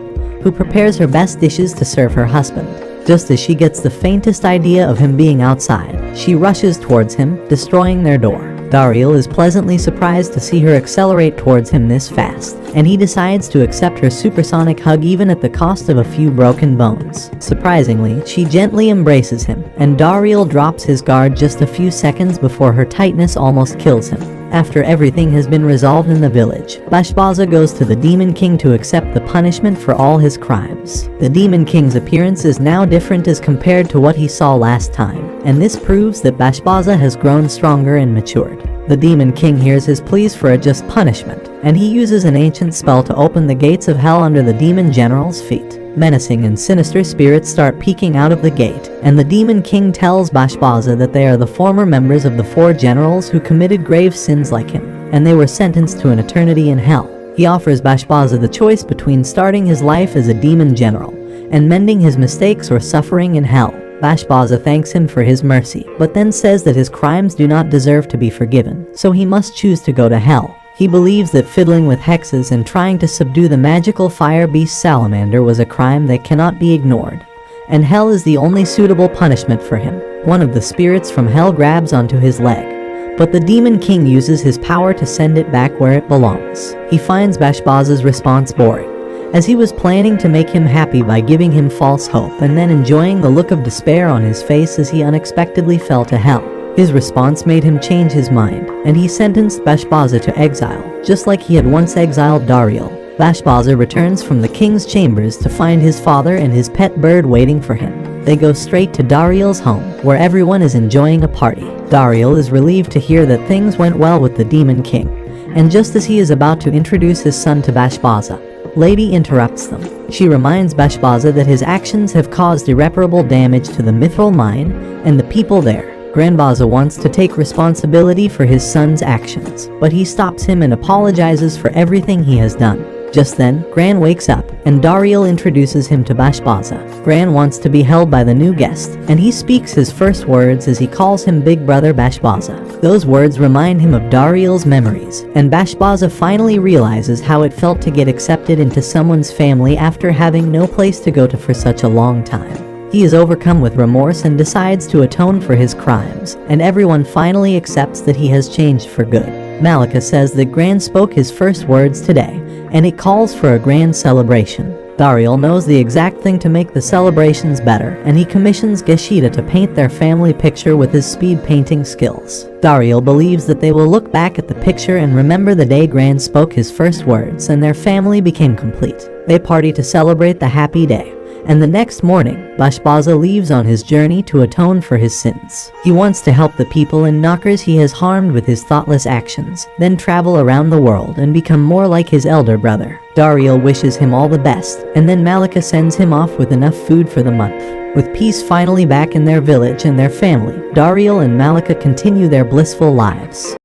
Speaker 1: who prepares her best dishes to serve her husband. Just as she gets the faintest idea of him being outside, she rushes towards him, destroying their door. Dariel is pleasantly surprised to see her accelerate towards him this fast, and he decides to accept her supersonic hug even at the cost of a few broken bones. Surprisingly, she gently embraces him, and Dariel drops his guard just a few seconds before her tightness almost kills him. After everything has been resolved in the village, Granbaza goes to the Demon King to accept the punishment for all his crimes. The Demon King's appearance is now different as compared to what he saw last time, and this proves that Granbaza has grown stronger and matured. The Demon King hears his pleas for a just punishment, and he uses an ancient spell to open the gates of hell under the Demon General's feet. Menacing and sinister spirits start peeking out of the gate, and the Demon King tells Granbaza that they are the former members of the 4 generals who committed grave sins like him, and they were sentenced to an eternity in hell. He offers Granbaza the choice between starting his life as a demon general and mending his mistakes or suffering in hell. Granbaza thanks him for his mercy, but then says that his crimes do not deserve to be forgiven, so he must choose to go to hell. He believes that fiddling with hexes and trying to subdue the magical fire beast salamander was a crime that cannot be ignored, and hell is the only suitable punishment for him. One of the spirits from hell grabs onto his leg, but the Demon King uses his power to send it back where it belongs. He finds Granbaza's response boring, as he was planning to make him happy by giving him false hope and then enjoying the look of despair on his face as he unexpectedly fell to hell. His response made him change his mind, and he sentenced Granbaza to exile, just like he had once exiled Dariel. Granbaza returns from the king's chambers to find his father and his pet bird waiting for him. They go straight to Dariel's home, where everyone is enjoying a party. Dariel is relieved to hear that things went well with the Demon King, and just as he is about to introduce his son to Granbaza, Lady interrupts them. She reminds Granbaza that his actions have caused irreparable damage to the mithril mine and the people there. Granbaza wants to take responsibility for his son's actions, but he stops him and apologizes for everything he has done. Just then, Gran wakes up, and Dariel introduces him to Granbaza. Gran wants to be held by the new guest, and he speaks his first words as he calls him Big Brother Granbaza. Those words remind him of Dariel's memories, and Granbaza finally realizes how it felt to get accepted into someone's family after having no place to go to for such a long time. He is overcome with remorse and decides to atone for his crimes, and everyone finally accepts that he has changed for good. Malika says that Gran spoke his first words today, and it calls for a grand celebration. Dariel knows the exact thing to make the celebrations better, and he commissions Geshida to paint their family picture with his speed painting skills. Dariel believes that they will look back at the picture and remember the day Gran spoke his first words and their family became complete. They party to celebrate the happy day. And the next morning, Granbaza leaves on his journey to atone for his sins. He wants to help the people and knockers he has harmed with his thoughtless actions, then travel around the world and become more like his elder brother. Dariel wishes him all the best, and then Malika sends him off with enough food for the month. With peace finally back in their village and their family, Dariel and Malika continue their blissful lives.